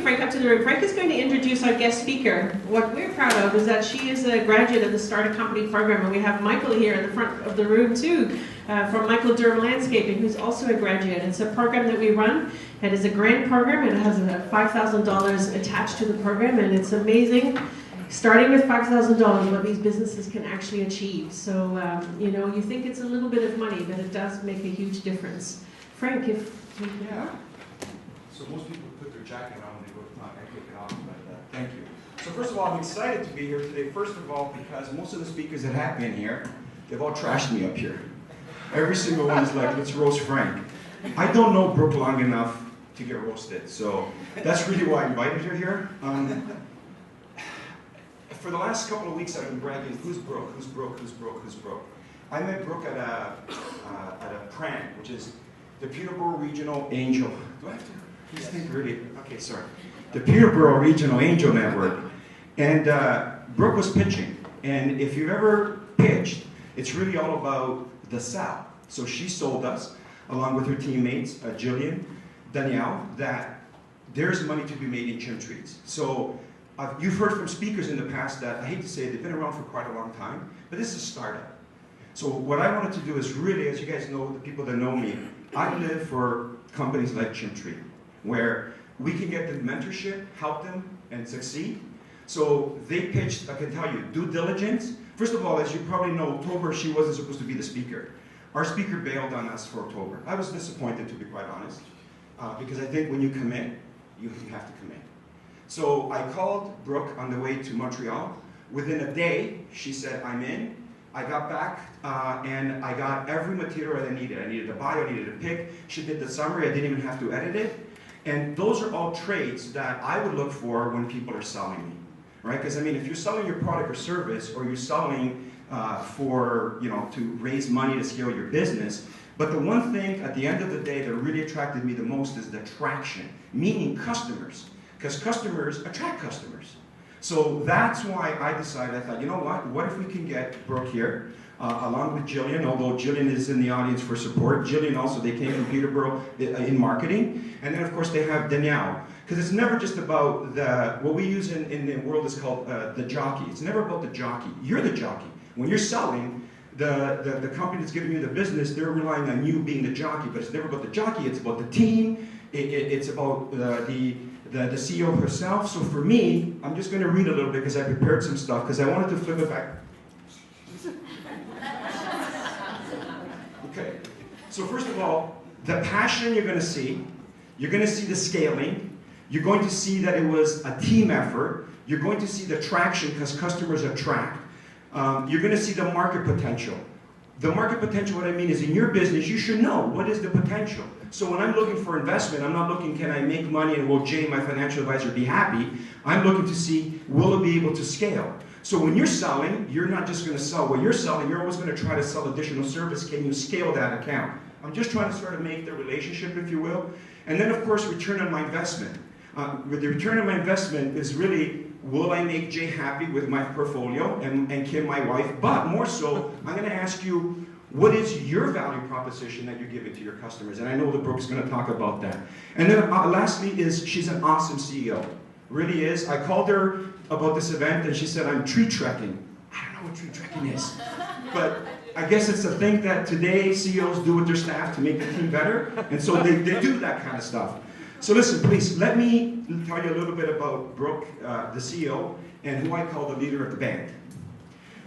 bring Frank up to the room. Frank is going to introduce our guest speaker. What we're proud of is that she is a graduate of the Start a Company program, and we have Michael here in the front of the room too, from Michael Durham Landscaping, who's also a graduate. It's a program that we run. It is a grant program. It has $5,000 attached to the program, and it's amazing. Starting with $5,000, what these businesses can actually achieve. So, you know, you think it's a little bit of money, but it does make a huge difference. Frank, if you can. Yeah. So most people put their jacket on when they go to talk. I take it off, but thank you. So first of all, I'm excited to be here today. First of all, because most of the speakers that have been here, they've all trashed me up here. Every single one is like, let's roast Frank. I don't know Brooke long enough to get roasted, so that's really why I invited her here. For the last couple of weeks, I've been bragging, who's Brooke, who's Brooke, who's Brooke, who's Brooke. I met Brooke at a PRAN, which is the Peterborough Regional Angel. Do I have to? Please think really. Okay, sorry. The Peterborough Regional Angel Network. And Brooke was pitching. And if you've ever pitched, it's really all about the sell. So she sold us, along with her teammates, Jillian, Danielle, that there's money to be made in chimp treats. So you've heard from speakers in the past that, I hate to say it, they've been around for quite a long time, but this is a startup. So what I wanted to do is really, as you guys know, the people that know me, I live for companies like Chimp Tree, where we can get them mentorship, help them, and succeed. So they pitched, I can tell you, due diligence. First of all, as you probably know, October, she wasn't supposed to be the speaker. Our speaker bailed on us for October. I was disappointed, to be quite honest, because I think when you commit, you have to commit. So I called Brooke on the way to Montreal. Within a day, she said, I'm in. I got back and I got every material that I needed. I needed a bio, I needed a pic. She did the summary, I didn't even have to edit it. And those are all traits that I would look for when people are selling me, right? Because I mean, if you're selling your product or service, or you're selling for, you know, to raise money to scale your business, but the one thing at the end of the day that really attracted me the most is the traction, meaning customers. Because customers attract customers. So that's why I decided, I thought, you know what if we can get Brooke here, along with Jillian, although Jillian is in the audience for support. Jillian also, they came from Peterborough in marketing. And then of course they have Danielle. Because it's never just about what we use in the world is called the jockey. It's never about the jockey. You're the jockey. When you're selling, the company that's giving you the business, they're relying on you being the jockey. But it's never about the jockey, it's about the team. It's about the CEO herself. So for me, I'm just going to read a little bit because I prepared some stuff because I wanted to flip it back. Okay. So first of all, the passion you're going to see the scaling, you're going to see that it was a team effort, you're going to see the traction because customers attract, you're going to see the market potential. The market potential, what I mean is in your business, you should know what is the potential. So when I'm looking for investment, I'm not looking, can I make money and will Jay, my financial advisor, be happy? I'm looking to see, will it be able to scale? So when you're selling, you're not just going to sell what you're selling, you're always going to try to sell additional service. Can you scale that account? I'm just trying to sort of make the relationship, if you will. And then, of course, return on my investment. With the return on my investment is really, will I make Jay happy with my portfolio and Kim, my wife? But more so, I'm going to ask you, what is your value proposition that you're giving to your customers? And I know that Brooke's going to talk about that. And then lastly is, she's an awesome CEO. Really is. I called her about this event and she said, I'm tree trekking. I don't know what tree trekking is. But I guess it's a thing that today CEOs do with their staff to make the team better. And so they do that kind of stuff. So listen, please, let me tell you a little bit about Brooke, the CEO, and who I call the leader of the band.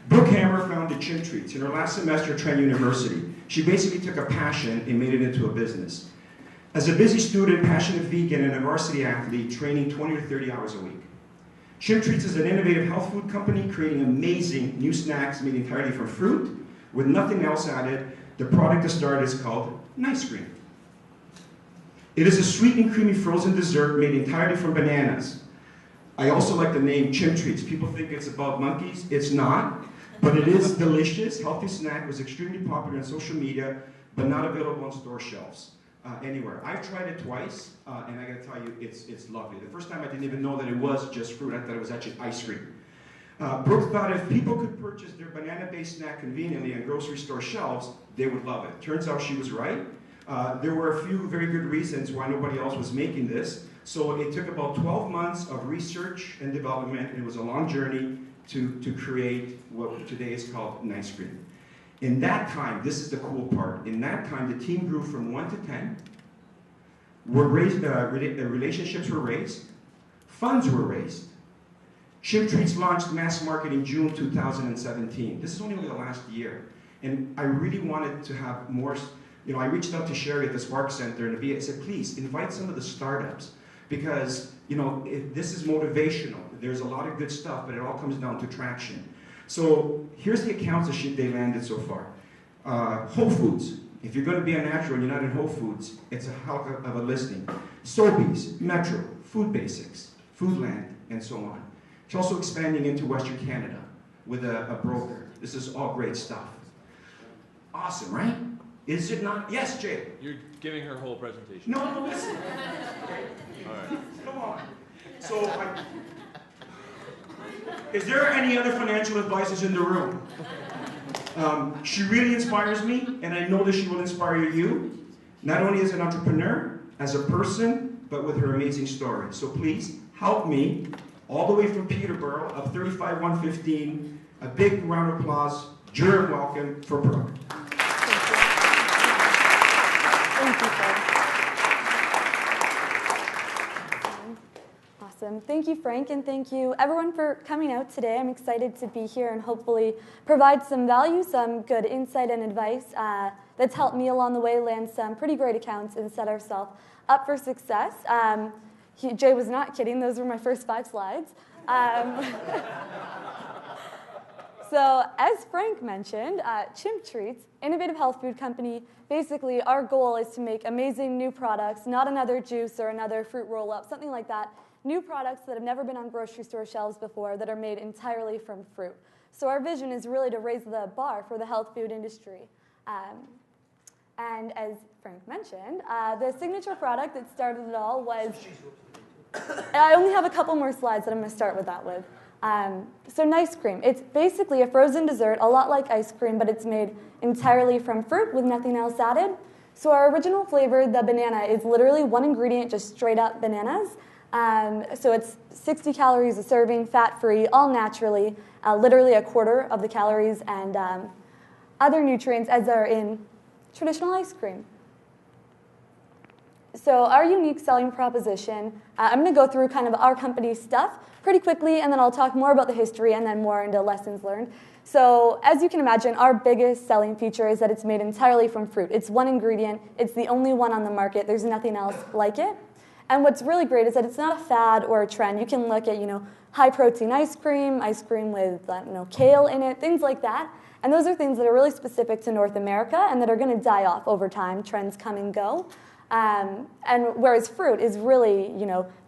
Brooke Hammer founded Chimp Treats in her last semester at Trent University. She basically took a passion and made it into a business. As a busy student, passionate vegan, and a varsity athlete, training 20 to 30 hours a week. Chimp Treats is an innovative health food company creating amazing new snacks made entirely from fruit with nothing else added. The product to start is called Nice Cream. It is a sweet and creamy frozen dessert made entirely from bananas. I also like the name Chimp Treats. People think it's about monkeys. It's not, but it is delicious. Healthy snack, was extremely popular on social media, but not available on store shelves anywhere. I've tried it twice, and I gotta tell you, it's lovely. The first time I didn't even know that it was just fruit. I thought it was actually ice cream. Brooke thought if people could purchase their banana-based snack conveniently on grocery store shelves, they would love it. Turns out she was right. There were a few very good reasons why nobody else was making this. So it took about 12 months of research and development. It was a long journey to create what today is called an ice cream. In that time, this is the cool part, in that time the team grew from 1 to 10, relationships were raised, funds were raised. Chimp Treats launched mass market in June 2017. This is only the last year. And I really wanted to have more, I reached out to Sherry at the Spark Center and I said, please invite some of the startups because, this is motivational. There's a lot of good stuff, but it all comes down to traction. So here's the accounts that they landed so far. Whole Foods. If you're going to be a natural and you're not in Whole Foods, it's a hell of a listing. Sobeys, Metro, Food Basics, Foodland, and so on. She's also expanding into Western Canada with a broker. This is all great stuff. Awesome, right? Is it not? Yes, Jay. You're giving her whole presentation. No, listen. All right. Come on. So, is there any other financial advisors in the room? She really inspires me, and I know that she will inspire you, not only as an entrepreneur, as a person, but with her amazing story. So please, help me, all the way from Peterborough, of 35115, a big round of applause, jury welcome for Brooke. Thank you, Frank. Awesome. Thank you, Frank, and thank you, everyone, for coming out today. I'm excited to be here and hopefully provide some value, some good insight and advice that's helped me along the way land some pretty great accounts and set ourselves up for success. Jay was not kidding. Those were my first 5 slides. So as Frank mentioned, Chimp Treats, innovative health food company, basically our goal is to make amazing new products, not another juice or another fruit roll-up, something like that. New products that have never been on grocery store shelves before that are made entirely from fruit. So our vision is really to raise the bar for the health food industry. And as Frank mentioned, the signature product that started it all was, I only have a couple more slides that I'm going to start with that with. So Nice Cream, it's basically a frozen dessert, a lot like ice cream, but it's made entirely from fruit with nothing else added. So our original flavor, the banana, is literally one ingredient, just straight up bananas. So it's 60 calories a serving, fat-free, all naturally, literally a quarter of the calories and other nutrients as are in traditional ice cream. So our unique selling proposition, I'm going to go through kind of our company stuff pretty quickly, and then I'll talk more about the history and then more into lessons learned. So as you can imagine, our biggest selling feature is that it's made entirely from fruit. It's one ingredient. It's the only one on the market. There's nothing else like it. And what's really great is that it's not a fad or a trend. You can look at, high-protein ice cream with, kale in it, things like that. And those are things that are really specific to North America and that are going to die off over time. Trends come and go. And whereas fruit is really,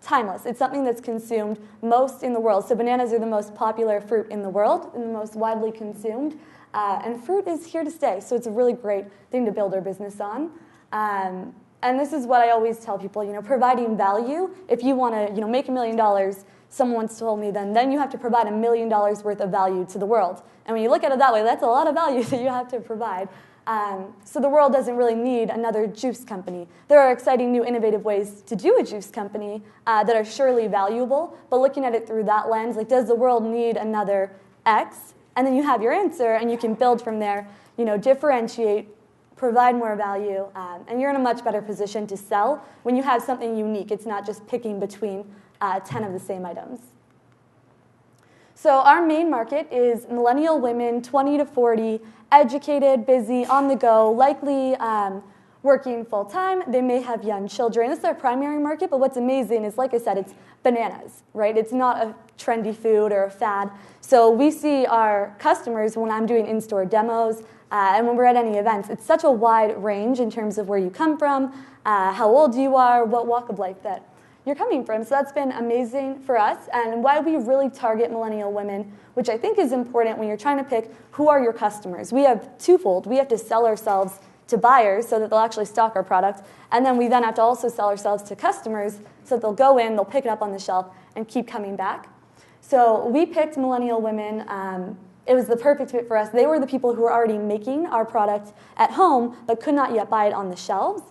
timeless. It's something that's consumed most in the world. So bananas are the most popular fruit in the world and the most widely consumed. And fruit is here to stay. So it's a really great thing to build our business on. And this is what I always tell people, providing value. If you want to, make $1 million, someone once told me, then you have to provide $1 million worth of value to the world. And when you look at it that way, that's a lot of value that you have to provide. So the world doesn't really need another juice company. There are exciting new innovative ways to do a juice company that are surely valuable, but looking at it through that lens, does the world need another X? And then you have your answer, and you can build from there, differentiate, provide more value, and you're in a much better position to sell when you have something unique. It's not just picking between 10 of the same items. So our main market is millennial women, 20 to 40, educated, busy, on the go, likely working full-time. They may have young children. This is our primary market, but what's amazing is, like I said, it's bananas, right? It's not a trendy food or a fad. So we see our customers when I'm doing in-store demos and when we're at any events. It's such a wide range in terms of where you come from, how old you are, what walk of life that you're coming from. So that's been amazing for us, and why we really target millennial women, which I think is important when you're trying to pick who are your customers. We have twofold. We have to sell ourselves to buyers so that they'll actually stock our product, and then we then have to also sell ourselves to customers so that they'll go in, they'll pick it up on the shelf, and keep coming back. So we picked millennial women. It was the perfect fit for us. They were the people who were already making our product at home but could not yet buy it on the shelves.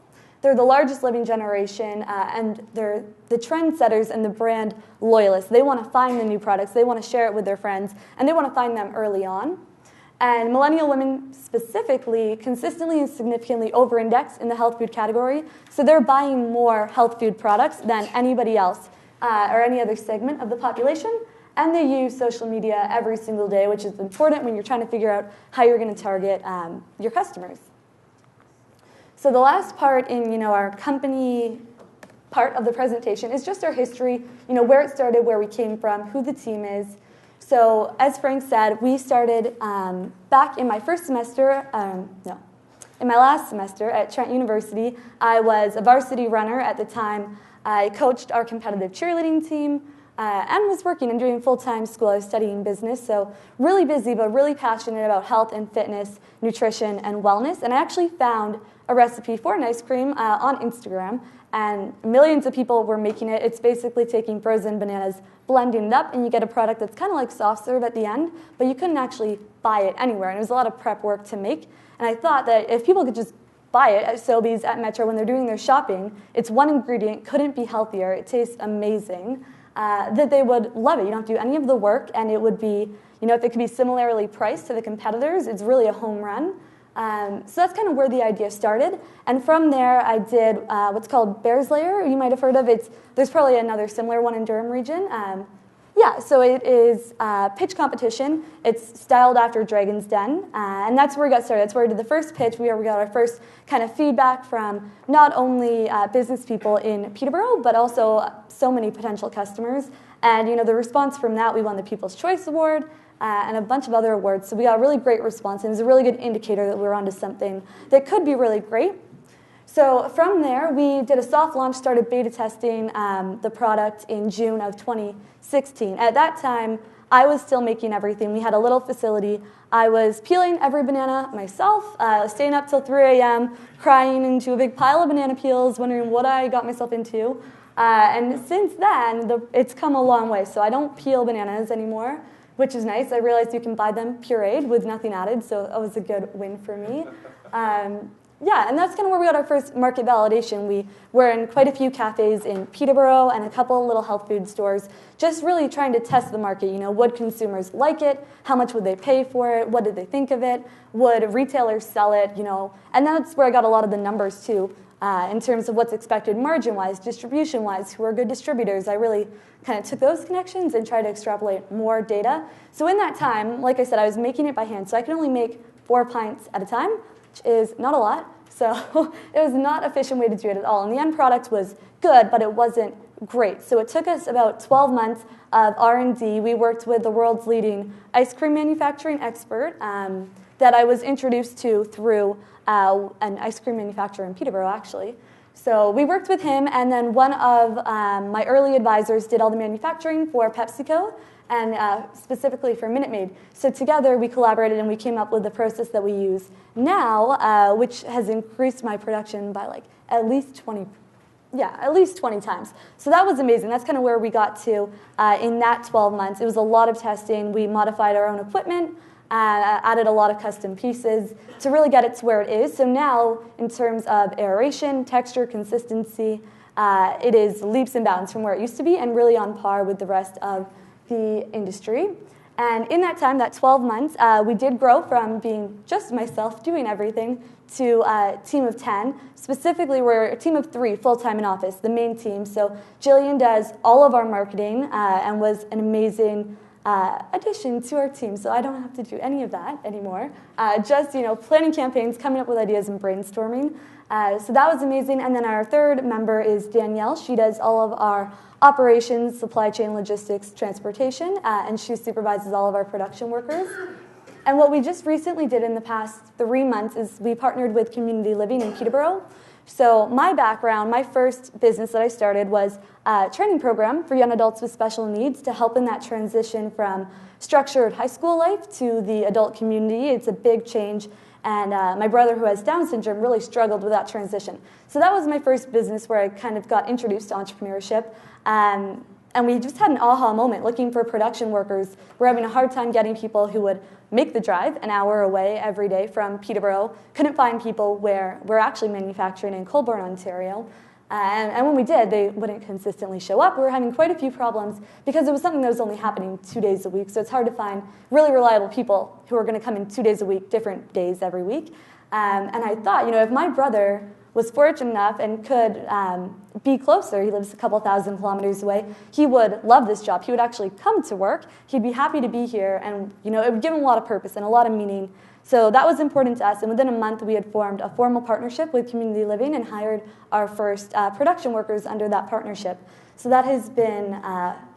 They're the largest living generation, and they're the trendsetters and the brand loyalists. They want to find the new products, they want to share it with their friends, and they want to find them early on. And millennial women specifically consistently and significantly over-index in the health food category, so they're buying more health food products than anybody else or any other segment of the population. And they use social media every single day, which is important when you're trying to figure out how you're going to target your customers. So the last part in our company part of the presentation is just our history, where it started, where we came from, who the team is. So as Frank said, we started back in my first semester, in my last semester at Trent University. I was a varsity runner at the time. I coached our competitive cheerleading team and was working and doing full-time school. I was studying business, so really busy, but really passionate about health and fitness, nutrition, and wellness. And I actually found a recipe for an ice cream on Instagram, and millions of people were making it. It's basically taking frozen bananas, blending it up, and you get a product that's kind of like soft serve at the end, but you couldn't actually buy it anywhere, and it was a lot of prep work to make. And I thought that if people could just buy it at Sobeys, at Metro, when they're doing their shopping, it's one ingredient, couldn't be healthier, it tastes amazing, that they would love it. You don't have to do any of the work, and it would be, if it could be similarly priced to the competitors, it's really a home run. So that's kind of where the idea started. And from there, I did what's called Bear's Lair. You might have heard of it. There's probably another similar one in Durham region. So it is a pitch competition. It's styled after Dragon's Den. And that's where we got started. That's where we did the first pitch. We got our first kind of feedback from not only business people in Peterborough, but also so many potential customers. And the response from that, we won the People's Choice Award. And a bunch of other awards. So we got a really great response, and it was a really good indicator that we were onto something that could be really great. So from there, we did a soft launch, started beta testing the product in June of 2016. At that time, I was still making everything. We had a little facility. I was peeling every banana myself, staying up till 3 a.m., crying into a big pile of banana peels, wondering what I got myself into. And since then, it's come a long way. So I don't peel bananas anymore, which is nice. I realized you can buy them pureed with nothing added, so that was a good win for me. And that's kind of where we got our first market validation. We were in quite a few cafes in Peterborough and a couple little health food stores, just really trying to test the market. Would consumers like it? How much would they pay for it? What did they think of it? Would retailers sell it? And that's where I got a lot of the numbers too, in terms of what's expected margin-wise, distribution-wise, who are good distributors. I really kind of took those connections and tried to extrapolate more data. So in that time, like I said, I was making it by hand, so I could only make 4 pints at a time, which is not a lot. So it was not an efficient way to do it at all. And the end product was good, but it wasn't great. So it took us about 12 months of R&D. We worked with the world's leading ice cream manufacturing expert that I was introduced to through an ice cream manufacturer in Peterborough, actually. So we worked with him, and then one of my early advisors did all the manufacturing for PepsiCo, and specifically for Minute Maid. So together we collaborated and we came up with the process that we use now, which has increased my production by at least 20 times. So that was amazing. That's kind of where we got to in that 12 months. It was a lot of testing. We modified our own equipment, added a lot of custom pieces to really get it to where it is. So now, in terms of aeration, texture, consistency, it is leaps and bounds from where it used to be and really on par with the rest of the industry. And in that time, that 12 months, we did grow from being just myself doing everything to a team of 10. Specifically, we're a team of 3 full-time in office, the main team. So Jillian does all of our marketing and was an amazing addition to our team. So I don't have to do any of that anymore. Just planning campaigns, coming up with ideas, and brainstorming. So that was amazing. And then our third member is Danielle. She does all of our operations, supply chain, logistics, transportation, and she supervises all of our production workers. And what we just recently did in the past 3 months is we partnered with Community Living in Peterborough. So my background, my first business that I started was a training program for young adults with special needs to help in that transition from structured high school life to the adult community. It's a big change. And my brother, who has Down syndrome, really struggled with that transition. So that was my first business where I kind of got introduced to entrepreneurship. And And we just had an aha moment looking for production workers. We're having a hard time getting people who would make the drive an hour away every day from Peterborough. Couldn't find people where we're actually manufacturing in Colborne, Ontario. And when we did, they wouldn't consistently show up. We were having quite a few problems because it was something that was only happening 2 days a week. So it's hard to find really reliable people who are going to come in 2 days a week, different days every week. And I thought, if my brother was fortunate enough and could be closer, he lives a couple thousand kilometers away, he would love this job. He would actually come to work. He'd be happy to be here. And, it would give him a lot of purpose and a lot of meaning. So that was important to us, and within a month we had formed a formal partnership with Community Living and hired our first production workers under that partnership. So that has been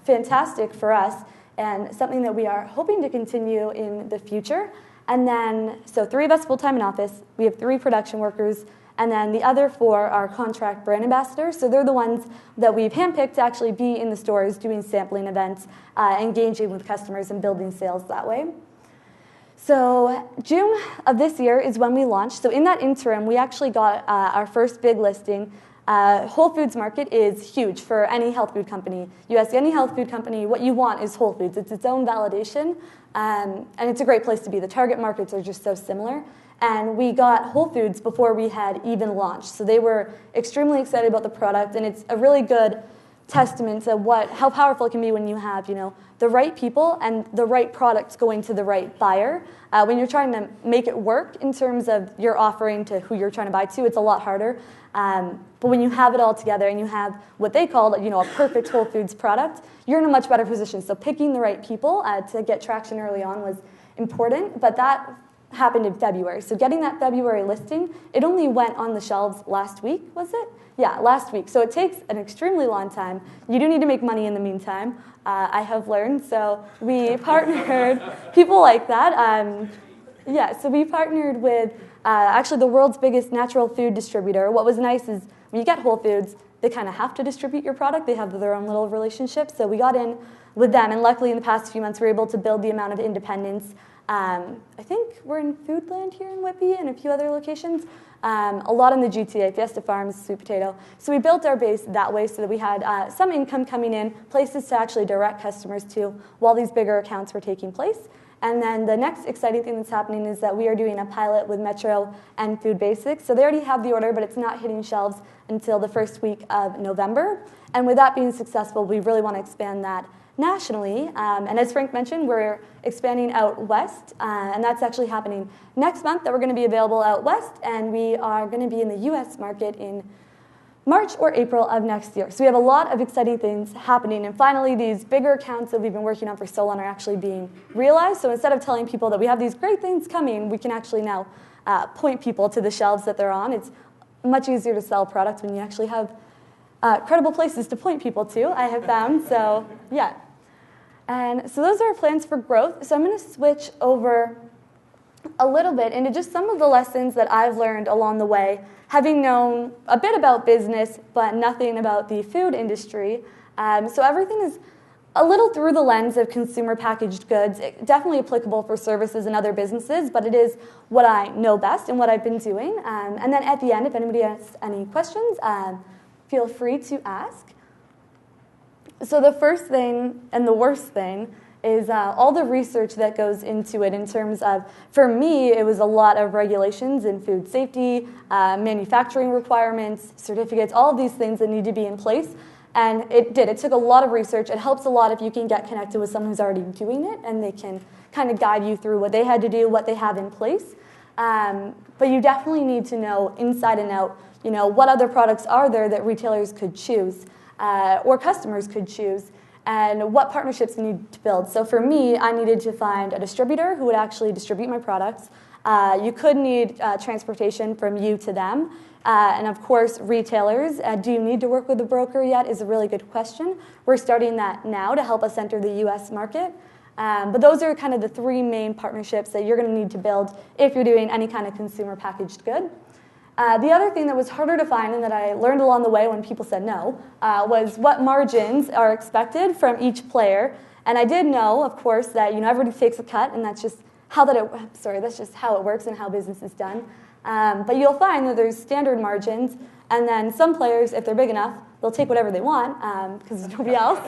fantastic for us and something that we are hoping to continue in the future. And then, so 3 of us full-time in office, we have 3 production workers, and then the other 4 are contract brand ambassadors. So they're the ones that we've handpicked to actually be in the stores doing sampling events, engaging with customers and building sales that way. So June of this year is when we launched. So in that interim, we actually got our first big listing. Whole Foods market is huge for any health food company. You ask any health food company, what you want is Whole Foods. It's its own validation, and it's a great place to be. The target markets are just so similar. And we got Whole Foods before we had even launched. So they were extremely excited about the product, and it's a really good testament to how powerful it can be when you have, the right people and the right products going to the right buyer. When you're trying to make it work in terms of your offering to who you're trying to buy to, it's a lot harder. But when you have it all together and you have what they call, a perfect Whole Foods product, you're in a much better position. So picking the right people to get traction early on was important, but that happened in February. So getting that February listing, it only went on the shelves last week, was it? Yeah, last week. So it takes an extremely long time. You do need to make money in the meantime, I have learned. So we partnered, people like that. So we partnered with actually the world's biggest natural food distributor. What was nice is when you get Whole Foods, they kind of have to distribute your product. They have their own little relationship. So we got in with them. And luckily in the past few months, we were able to build the amount of independence. I think we're in Foodland here in Whitby and a few other locations. A lot in the GTA, Fiesta Farms, Sweet Potato. So we built our base that way so that we had some income coming in, places to actually direct customers to while these bigger accounts were taking place. And then the next exciting thing that's happening is that we are doing a pilot with Metro and Food Basics. So they already have the order, but it's not hitting shelves until the first week of November. And with that being successful, we really want to expand that nationally. And as Frank mentioned, we're expanding out west, and that's actually happening next month, that we're going to be available out west, and we are going to be in the U.S. market in March or April of next year. So we have a lot of exciting things happening, and finally these bigger accounts that we've been working on for so long are actually being realized. So instead of telling people that we have these great things coming, we can actually now point people to the shelves that they're on. It's much easier to sell products when you actually have credible places to point people to, I have found. So yeah. And so those are our plans for growth. So I'm going to switch over a little bit into just some of the lessons that I've learned along the way, having known a bit about business, but nothing about the food industry. So everything is a little through the lens of consumer packaged goods, definitely applicable for services and other businesses, but it is what I know best and what I've been doing. And then at the end, if anybody has any questions, feel free to ask. So the first thing and the worst thing is all the research that goes into it in terms of, for me, it was a lot of regulations in food safety, manufacturing requirements, certificates, all of these things that need to be in place. And it did. It took a lot of research. It helps a lot if you can get connected with someone who's already doing it, and they can kind of guide you through what they had to do, what they have in place. But you definitely need to know inside and out, what other products are there that retailers could choose. Or customers could choose, and what partnerships you need to build. So for me, I needed to find a distributor who would actually distribute my products. You could need transportation from you to them. And of course, retailers. Do you need to work with a broker yet is a really good question. We're starting that now to help us enter the US market. But those are kind of the 3 main partnerships that you're going to need to build if you're doing any kind of consumer packaged good. The other thing that was harder to find and that I learned along the way when people said no was what margins are expected from each player. And I did know, of course, that everybody takes a cut, and that's just how it works and how business is done. But you'll find that there's standard margins, and then some players, if they're big enough, they'll take whatever they want because there's nobody else.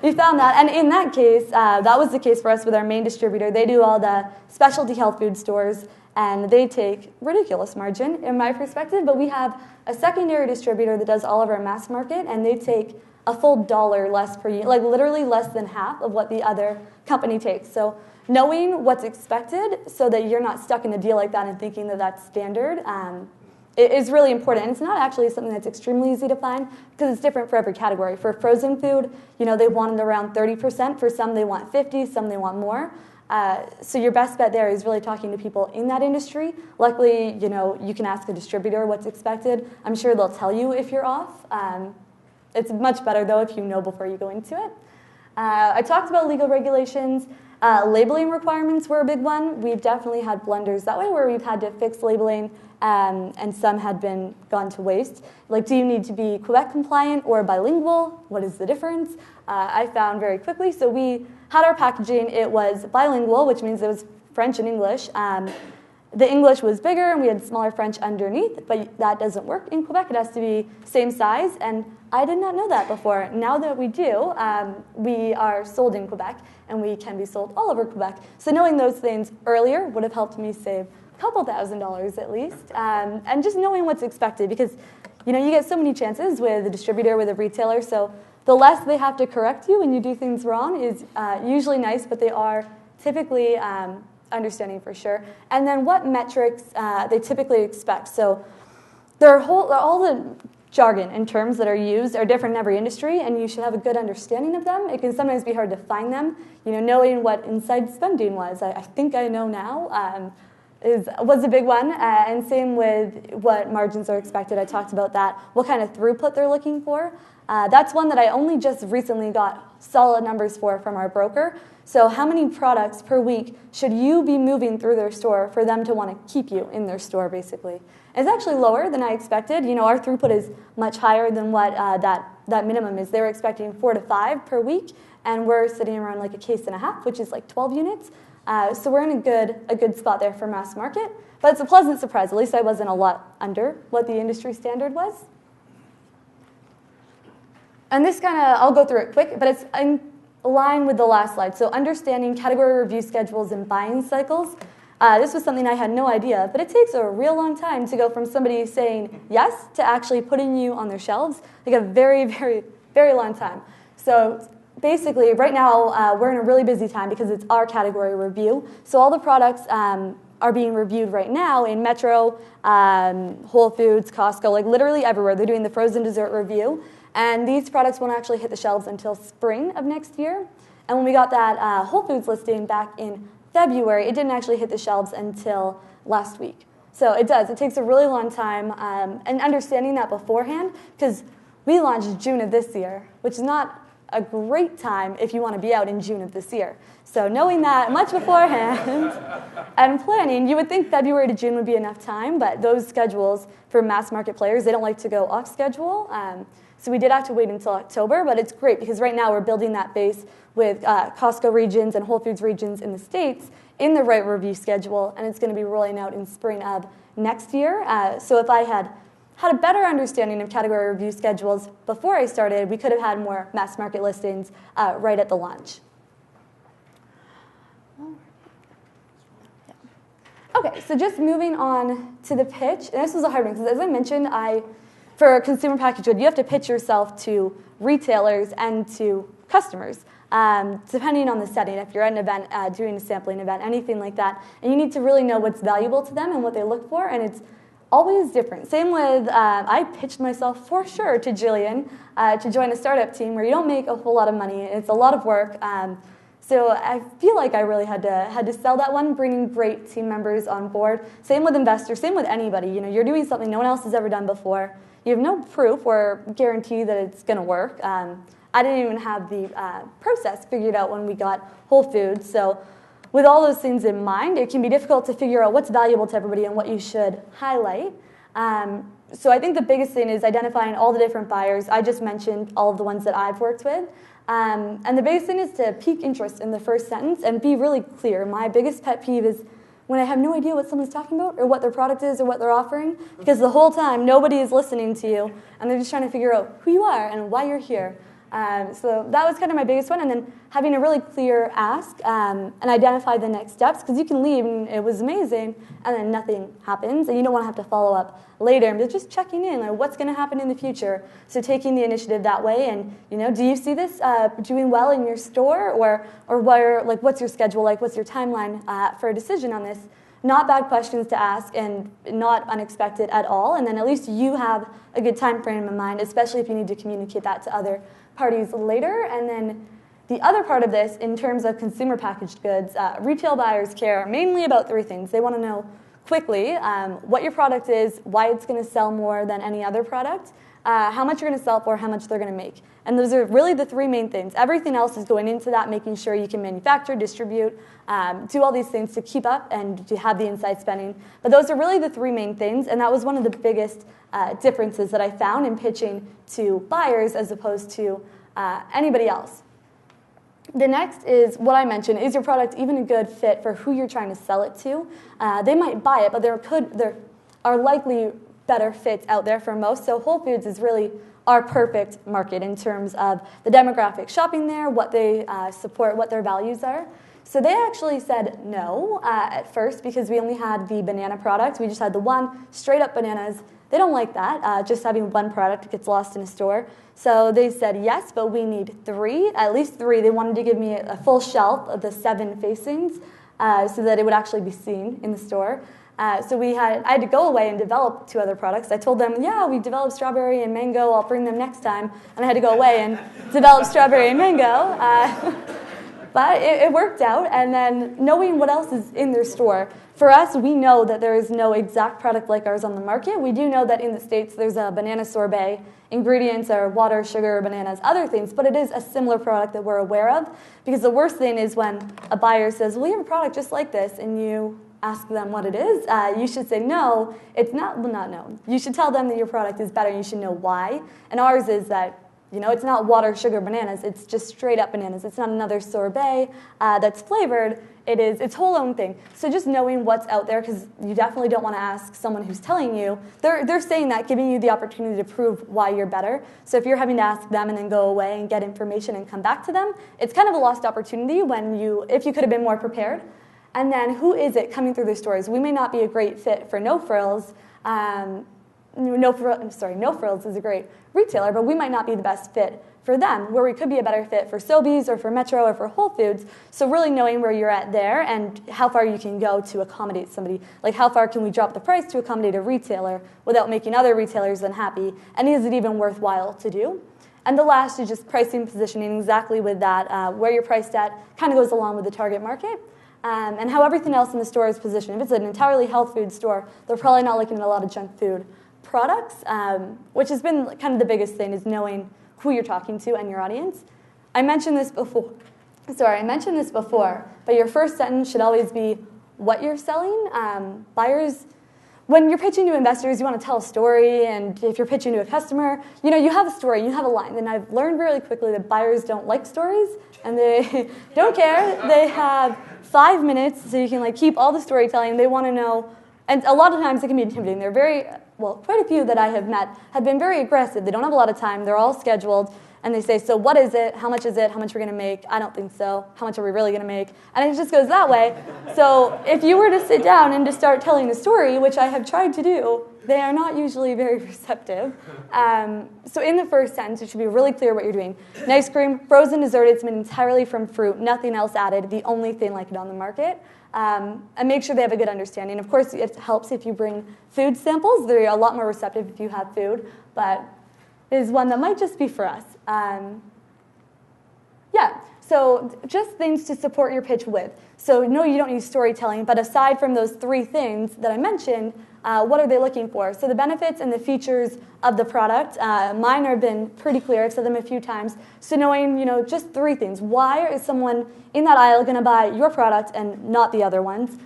We found that, and in that case, that was the case for us with our main distributor. They do all the specialty health food stores, and they take ridiculous margin, in my perspective, but we have a secondary distributor that does all of our mass market, and they take a full $1 less per unit, like literally less than half of what the other company takes. So knowing what's expected so that you're not stuck in a deal like that and thinking that that's standard it is really important. And it's not actually something that's extremely easy to find because it's different for every category. For frozen food, they want it around 30%. For some, they want 50%, some they want more. So your best bet there is really talking to people in that industry. Luckily, you can ask a distributor what's expected. I'm sure they'll tell you if you're off. It's much better, though, if you know before you go into it. I talked about legal regulations. Labeling requirements were a big one. We've definitely had blunders that way where we've had to fix labeling and some had gone to waste. Like, do you need to be Quebec compliant or bilingual? What is the difference? I found very quickly. So we had our packaging. It was bilingual, which means it was French and English. The English was bigger and we had smaller French underneath, but that doesn't work in Quebec. It has to be same size, and I did not know that before. Now that we do, we are sold in Quebec and we can be sold all over Quebec. So knowing those things earlier would have helped me save a couple $1,000s at least, and just knowing what's expected because you get so many chances with a distributor, with a retailer, so the less they have to correct you when you do things wrong is usually nice, but they are typically understanding for sure. And then what metrics they typically expect. So all the jargon and terms that are used are different in every industry, and you should have a good understanding of them. It can sometimes be hard to find them. Knowing what inside spending was, I think I know now, was a big one. And same with what margins are expected. I talked about that, what kind of throughput they're looking for. That's one that I only just recently got solid numbers from our broker. So how many products per week should you be moving through their store for them to want to keep you in their store, basically? It's actually lower than I expected. Our throughput is much higher than what that minimum is. They were expecting 4 to 5 per week, and we're sitting around like a case and a half, which is like 12 units. So we're in a good spot there for mass market. But it's a pleasant surprise. At least I wasn't a lot under what the industry standard was. And this I'll go through it quick, but it's in line with the last slide. So understanding category review schedules and buying cycles. This was something I had no idea, but it takes a real long time to go from somebody saying yes to actually putting you on their shelves. Like a very, very, very long time. So basically, right now, we're in a really busy time because it's our category review. So all the products are being reviewed right now in Metro, Whole Foods, Costco, like literally everywhere. They're doing the frozen dessert review. And these products won't actually hit the shelves until spring of next year. And when we got that Whole Foods listing back in February, it didn't actually hit the shelves until last week. So it does. It takes a really long time. And understanding that beforehand, because we launched June of this year, which is not a great time if you want to be out in June of this year. So knowing that much beforehand and planning, you would think February to June would be enough time, but those schedules for mass market players, they don't like to go off schedule. So we did have to wait until October, but it's great because right now we're building that base with Costco regions and Whole Foods regions in the States in the right review schedule, and it's going to be rolling out in spring of next year. So if I had a better understanding of category review schedules before I started, we could have had more mass market listings right at the launch. Okay, so just moving on to the pitch, and this was a hard one because as I mentioned, for consumer packaged good, you have to pitch yourself to retailers and to customers, depending on the setting. If you're at an event, doing a sampling event, anything like that, and you need to really know what's valuable to them and what they look for, and it's always different. Same with, I pitched myself for sure to Jillian to join a startup team where you don't make a whole lot of money. It's a lot of work. So I feel like I really had to sell that one, bringing great team members on board. Same with investors, same with anybody. You're doing something no one else has ever done before. You have no proof or guarantee that it's going to work. I didn't even have the process figured out when we got Whole Foods. So with all those things in mind, it can be difficult to figure out what's valuable to everybody and what you should highlight. So I think the biggest thing is identifying all the different buyers. I just mentioned all of the ones that I've worked with. And the biggest thing is to pique interest in the first sentence and be really clear. My biggest pet peeve is when I have no idea what someone's talking about or what their product is or what they're offering, because the whole time nobody is listening to you and they're just trying to figure out who you are and why you're here. So that was kind of my biggest one, and then having a really clear ask and identify the next steps, because you can leave and it was amazing, and then nothing happens, and you don't want to have to follow up later, but just checking in, like what's going to happen in the future. So taking the initiative that way, and do you see this doing well in your store, or where, like what's your schedule like, what's your timeline for a decision on this? Not bad questions to ask and not unexpected at all, and then at least you have a good time frame in mind, especially if you need to communicate that to other parties later. And then the other part of this, in terms of consumer packaged goods, retail buyers care mainly about three things. They want to know quickly what your product is, why it's going to sell more than any other product, how much you're going to sell for, how much they're going to make. And those are really the three main things. Everything else is going into that, making sure you can manufacture, distribute, do all these things to keep up and to have the inside spending. But those are really the three main things, and that was one of the biggest differences that I found in pitching to buyers as opposed to anybody else. The next is what I mentioned. Is your product even a good fit for who you're trying to sell it to? They might buy it, but there are likely better fits out there for most. So Whole Foods is really our perfect market in terms of the demographic shopping there, what they support, what their values are. So they actually said no at first because we only had the banana product. We just had the one, straight up bananas. They don't like that, just having one product gets lost in a store. So they said yes, but we need three, at least three. They wanted to give me a full shelf of the 7 facings so that it would actually be seen in the store. So I had to go away and develop 2 other products. I told them, yeah, we developed strawberry and mango. I'll bring them next time. And I had to go away and develop strawberry and mango. But it worked out. And then knowing what else is in their store. For us, we know that there is no exact product like ours on the market. We do know that in the States there's a banana sorbet. Ingredients are water, sugar, bananas, other things. But it is a similar product that we're aware of. Because the worst thing is when a buyer says, well, you have a product just like this, and you ask them what it is, you should say no, it's not, well, not no. You should tell them that your product is better and you should know why. And ours is that, it's not water, sugar, bananas, it's just straight up bananas. It's not another sorbet that's flavored. It's its whole own thing. So just knowing what's out there, because you definitely don't want to ask someone who's telling you, they're saying that, giving you the opportunity to prove why you're better. So if you're having to ask them and then go away and get information and come back to them, it's kind of a lost opportunity if you could have been more prepared. And then who is it coming through the stores? We may not be a great fit for No Frills. No Frills is a great retailer, but we might not be the best fit for them, where we could be a better fit for Sobeys or for Metro or for Whole Foods. So really knowing where you're at there and how far you can go to accommodate somebody. Like how far can we drop the price to accommodate a retailer without making other retailers unhappy? And is it even worthwhile to do? And the last is just pricing, positioning, exactly with that. Where you're priced at kind of goes along with the target market. And how everything else in the store is positioned. If it's an entirely health food store, they're probably not looking at a lot of junk food products, which has been kind of the biggest thing, is knowing who you're talking to and your audience. I mentioned this before, but your first sentence should always be what you're selling. Buyers, when you're pitching to investors, you want to tell a story, and if you're pitching to a customer, you have a story, you have a line. And I've learned really quickly that buyers don't like stories, and they don't care. They have 5 minutes, so you can keep all the storytelling. They want to know, and a lot of times it can be intimidating. They're quite a few that I have met have been very aggressive. They don't have a lot of time. They're all scheduled. And they say, so what is it? How much is it? How much are we going to make? I don't think so. How much are we really going to make? And it just goes that way. So if you were to sit down and to start telling the story, which I have tried to do, they are not usually very receptive. So in the first sentence, it should be really clear what you're doing. An ice cream, frozen dessert, it's made entirely from fruit, nothing else added, the only thing like it on the market. And make sure they have a good understanding. Of course, it helps if you bring food samples. They're a lot more receptive if you have food, but it is one that might just be for us. So just things to support your pitch with. So no, you don't need storytelling, but aside from those 3 things that I mentioned, what are they looking for? So the benefits and the features of the product, mine have been pretty clear. I've said them a few times. So knowing, just 3 things. Why is someone in that aisle going to buy your product and not the other ones?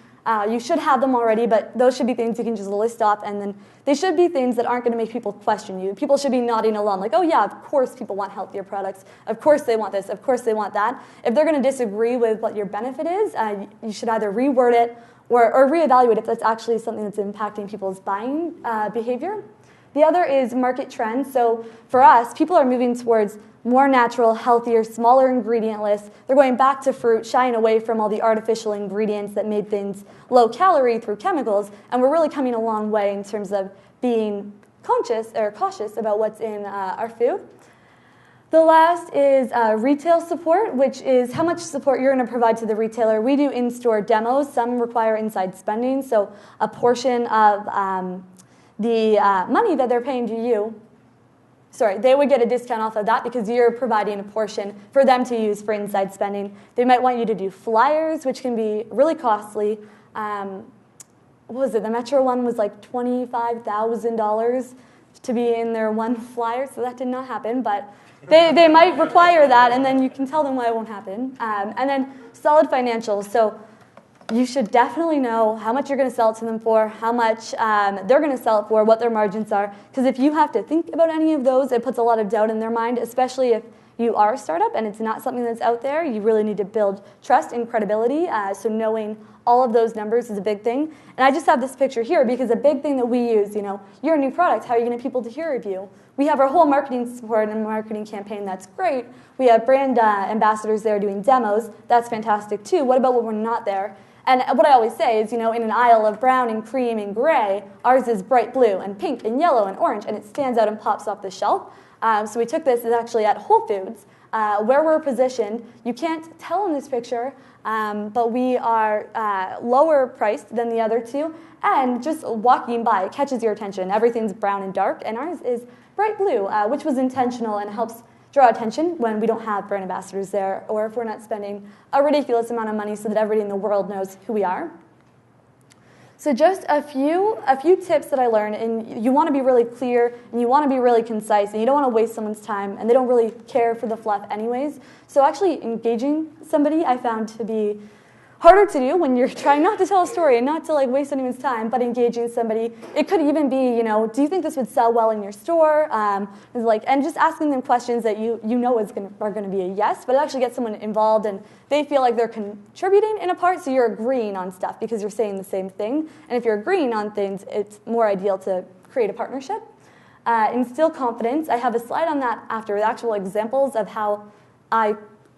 You should have them already, but those should be things you can just list off, and then they should be things that aren't going to make people question you. People should be nodding along, like, oh yeah, of course people want healthier products. Of course they want this. Of course they want that. If they're going to disagree with what your benefit is, you should either reword it or reevaluate if that's actually something that's impacting people's buying behavior. The other is market trends. So for us, people are moving towards more natural, healthier, smaller ingredient lists. They're going back to fruit, shying away from all the artificial ingredients that made things low calorie through chemicals, and we're really coming a long way in terms of being conscious or cautious about what's in our food. The last is retail support, which is how much support you're going to provide to the retailer. We do in-store demos. Some require inside spending, so a portion of the money that they're paying to you, they would get a discount off of that because you're providing a portion for them to use for inside spending. They might want you to do flyers, which can be really costly. What was it? The Metro one was like $25,000 to be in their one flyer, so that did not happen, but they might require that, and then you can tell them why it won't happen. And then solid financials. So you should definitely know how much you're going to sell it to them for, how much they're going to sell it for, what their margins are. Because if you have to think about any of those, it puts a lot of doubt in their mind, especially if you are a startup and it's not something that's out there. You really need to build trust and credibility. So knowing all of those numbers is a big thing. And I just have this picture here because a big thing that we use, you're a new product. How are you going to get people to hear of you? We have our whole marketing support and marketing campaign. That's great. We have brand ambassadors there doing demos. That's fantastic too. What about when we're not there? And what I always say is, in an aisle of brown and cream and gray, ours is bright blue and pink and yellow and orange, and it stands out and pops off the shelf. So we took this, it's actually at Whole Foods, where we're positioned. You can't tell in this picture, but we are lower priced than the other two, and just walking by, it catches your attention. Everything's brown and dark, and ours is bright blue, which was intentional and helps draw attention when we don't have brand ambassadors there, or if we're not spending a ridiculous amount of money so that everybody in the world knows who we are. So just a few tips that I learned, and you want to be really clear, and you want to be really concise, and you don't want to waste someone's time, and they don't really care for the fluff anyways. So actually engaging somebody I found to be harder to do when you're trying not to tell a story and not to waste anyone's time, but engaging somebody. It could even be, do you think this would sell well in your store? And just asking them questions that you know are going to be a yes, but it actually gets someone involved and they feel like they're contributing in a part, so you're agreeing on stuff because you're saying the same thing. And if you're agreeing on things, it's more ideal to create a partnership. Instill confidence. I have a slide on that after with actual examples of how I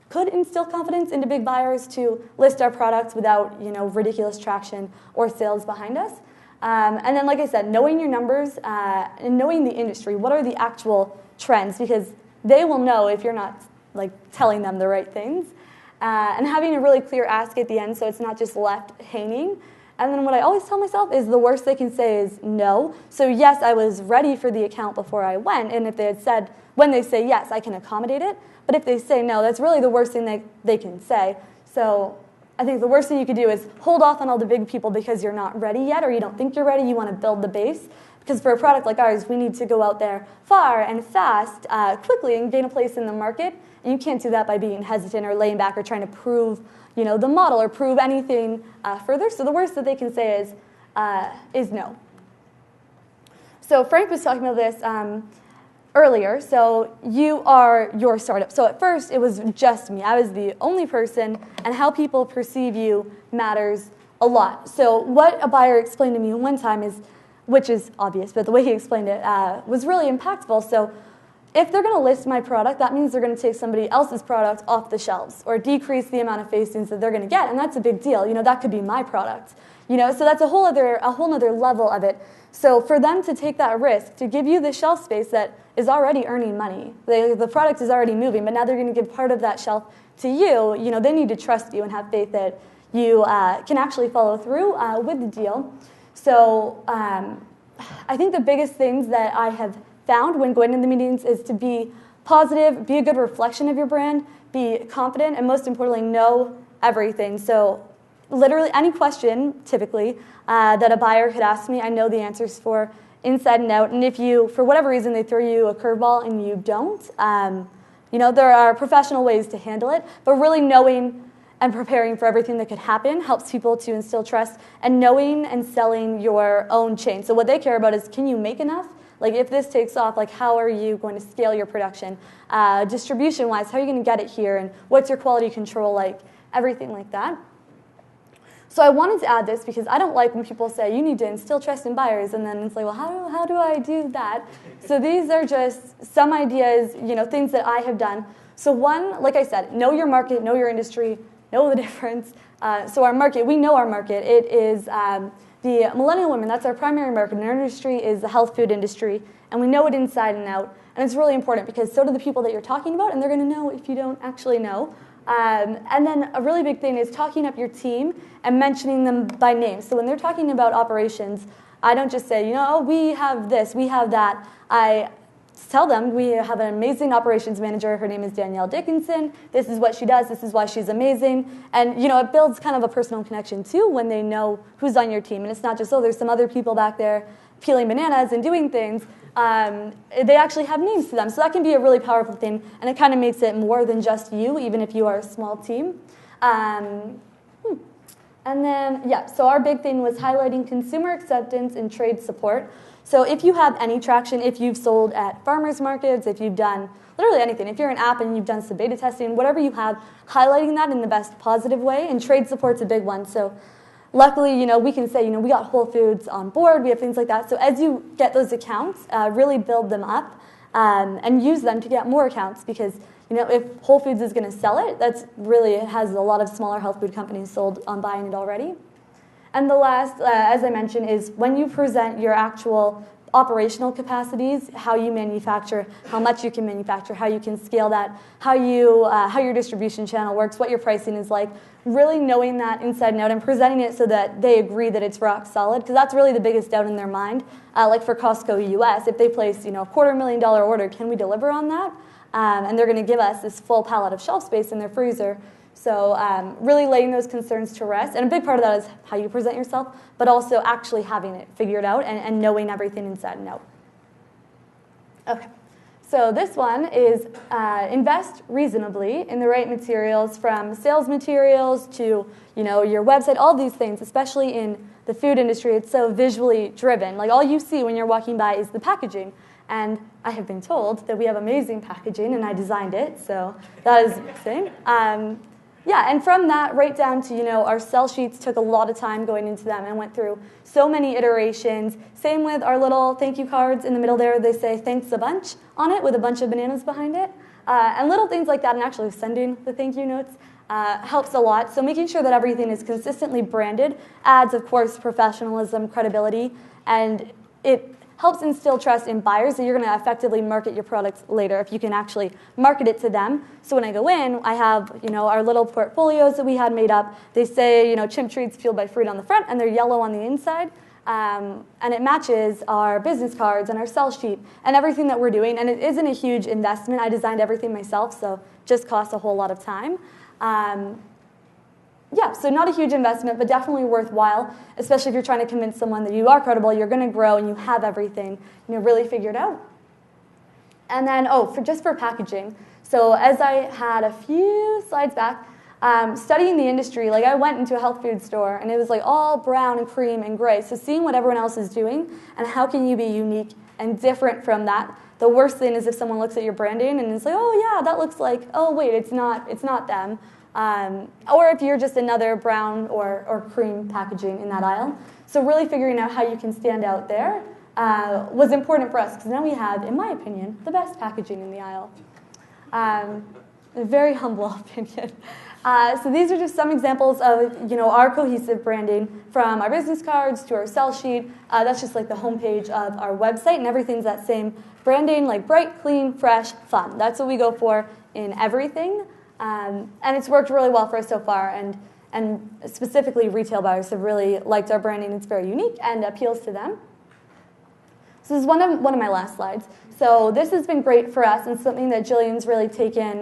could instill confidence into big buyers to list our products without, ridiculous traction or sales behind us. And then, like I said, knowing your numbers and knowing the industry. What are the actual trends? Because they will know if you're not telling them the right things. And having a really clear ask at the end so it's not just left hanging. And then what I always tell myself is the worst they can say is no. So yes, I was ready for the account before I went. And if they had said, when they say yes, I can accommodate it. But if they say no, that's really the worst thing they can say. So I think the worst thing you could do is hold off on all the big people because you're not ready yet or you don't think you're ready. You want to build the base. Because for a product like ours, we need to go out there far and fast, quickly, and gain a place in the market. And you can't do that by being hesitant or laying back or trying to prove the model or prove anything further. So the worst that they can say is no. So Frank was talking about this earlier. So you are your startup. So at first, it was just me. I was the only person, and how people perceive you matters a lot. So what a buyer explained to me one time is, which is obvious, but the way he explained it was really impactful. So if they're going to list my product, that means they're going to take somebody else's product off the shelves or decrease the amount of facings that they're going to get, and that's a big deal. That could be my product. So that's a whole other level of it. So for them to take that risk, to give you the shelf space that is already earning money, the product is already moving, but now they're going to give part of that shelf to you. They need to trust you and have faith that you can actually follow through with the deal. So I think the biggest things that I have found when going into the meetings is to be positive, be a good reflection of your brand, be confident, and most importantly, know everything. So literally any question, typically, that a buyer could ask me, I know the answers for inside and out. And if you, for whatever reason, they throw you a curveball and you don't, there are professional ways to handle it. But really knowing and preparing for everything that could happen helps people to instill trust, and knowing and selling your own chain. So what they care about is, can you make enough? If this takes off, how are you going to scale your production? Distribution-wise, how are you going to get it here? And what's your quality control like? Everything like that. So I wanted to add this because I don't like when people say you need to instill trust in buyers, and then it's like, well, how do I do that? So these are just some ideas, things that I have done. So one, like I said, know your market, know your industry, know the difference. So our market, we know our market. It is the millennial women. That's our primary market. And our industry is the health food industry, and we know it inside and out. And it's really important because so do the people that you're talking about, and they're going to know if you don't actually know. And then a really big thing is talking up your team and mentioning them by name. So when they're talking about operations, I don't just say, oh, we have this, we have that. I tell them we have an amazing operations manager. Her name is Danielle Dickinson. This is what she does. This is why she's amazing. And, it builds kind of a personal connection, too, when they know who's on your team. And it's not just, there's some other people back there peeling bananas and doing things. They actually have names to them. So that can be a really powerful thing, and it kind of makes it more than just you, even if you are a small team. And then, so our big thing was highlighting consumer acceptance and trade support. So if you have any traction, if you've sold at farmers markets, if you've done literally anything, if you're an app and you've done some beta testing, whatever you have, highlighting that in the best positive way, and trade support's a big one. So luckily, we can say, we got Whole Foods on board, we have things like that. So as you get those accounts, really build them up and use them to get more accounts because, if Whole Foods is going to sell it, it has a lot of smaller health food companies sold on buying it already. And the last, as I mentioned, is when you present your actual operational capacities, how you manufacture, how much you can manufacture, how you can scale that, how your distribution channel works, what your pricing is like, really knowing that inside and out and presenting it so that they agree that it's rock solid, because that's really the biggest doubt in their mind. Like for Costco US, if they place a $250,000 order, can we deliver on that? And they're going to give us this full pallet of shelf space in their freezer. So really laying those concerns to rest. And a big part of that is how you present yourself, but also actually having it figured out and knowing everything inside and out. Okay. So this one is invest reasonably in the right materials, from sales materials to your website, all these things, especially in the food industry. It's so visually driven. Like all you see when you're walking by is the packaging. And I have been told that we have amazing packaging, and I designed it, so that is amazing. And from that right down to, our sell sheets took a lot of time going into them and went through so many iterations. Same with our little thank you cards in the middle there. They say thanks a bunch on it with a bunch of bananas behind it. And little things like that, and actually sending the thank you notes helps a lot. So making sure that everything is consistently branded adds, of course, professionalism, credibility, and it helps instill trust in buyers that you're going to effectively market your products later if you can actually market it to them. So when I go in, I have our little portfolios that we had made up. They say Chimp treats fueled by fruit on the front, and they're yellow on the inside. And it matches our business cards and our sell sheet and everything that we're doing. And it isn't a huge investment. I designed everything myself, so just costs a whole lot of time. So not a huge investment, but definitely worthwhile, especially if you're trying to convince someone that you are credible, you're going to grow, and you have everything really figured out. And then, for packaging. So as I had a few slides back, studying the industry, like I went into a health food store, and it was like all brown and cream and gray. So seeing what everyone else is doing, and how can you be unique and different from that. The worst thing is if someone looks at your branding and is like, oh yeah, that looks like, oh wait, it's not them. Or if you're just another brown or cream packaging in that aisle. So really figuring out how you can stand out there was important for us, because now we have, in my opinion, the best packaging in the aisle. A very humble opinion. So these are just some examples of our cohesive branding, from our business cards to our sell sheet. That's just like the homepage of our website, and everything's that same branding, like bright, clean, fresh, fun. That's what we go for in everything. And it's worked really well for us so far, and specifically retail buyers have really liked our branding. It's very unique and appeals to them. So this is one of my last slides. So this has been great for us, and something that Jillian's really taken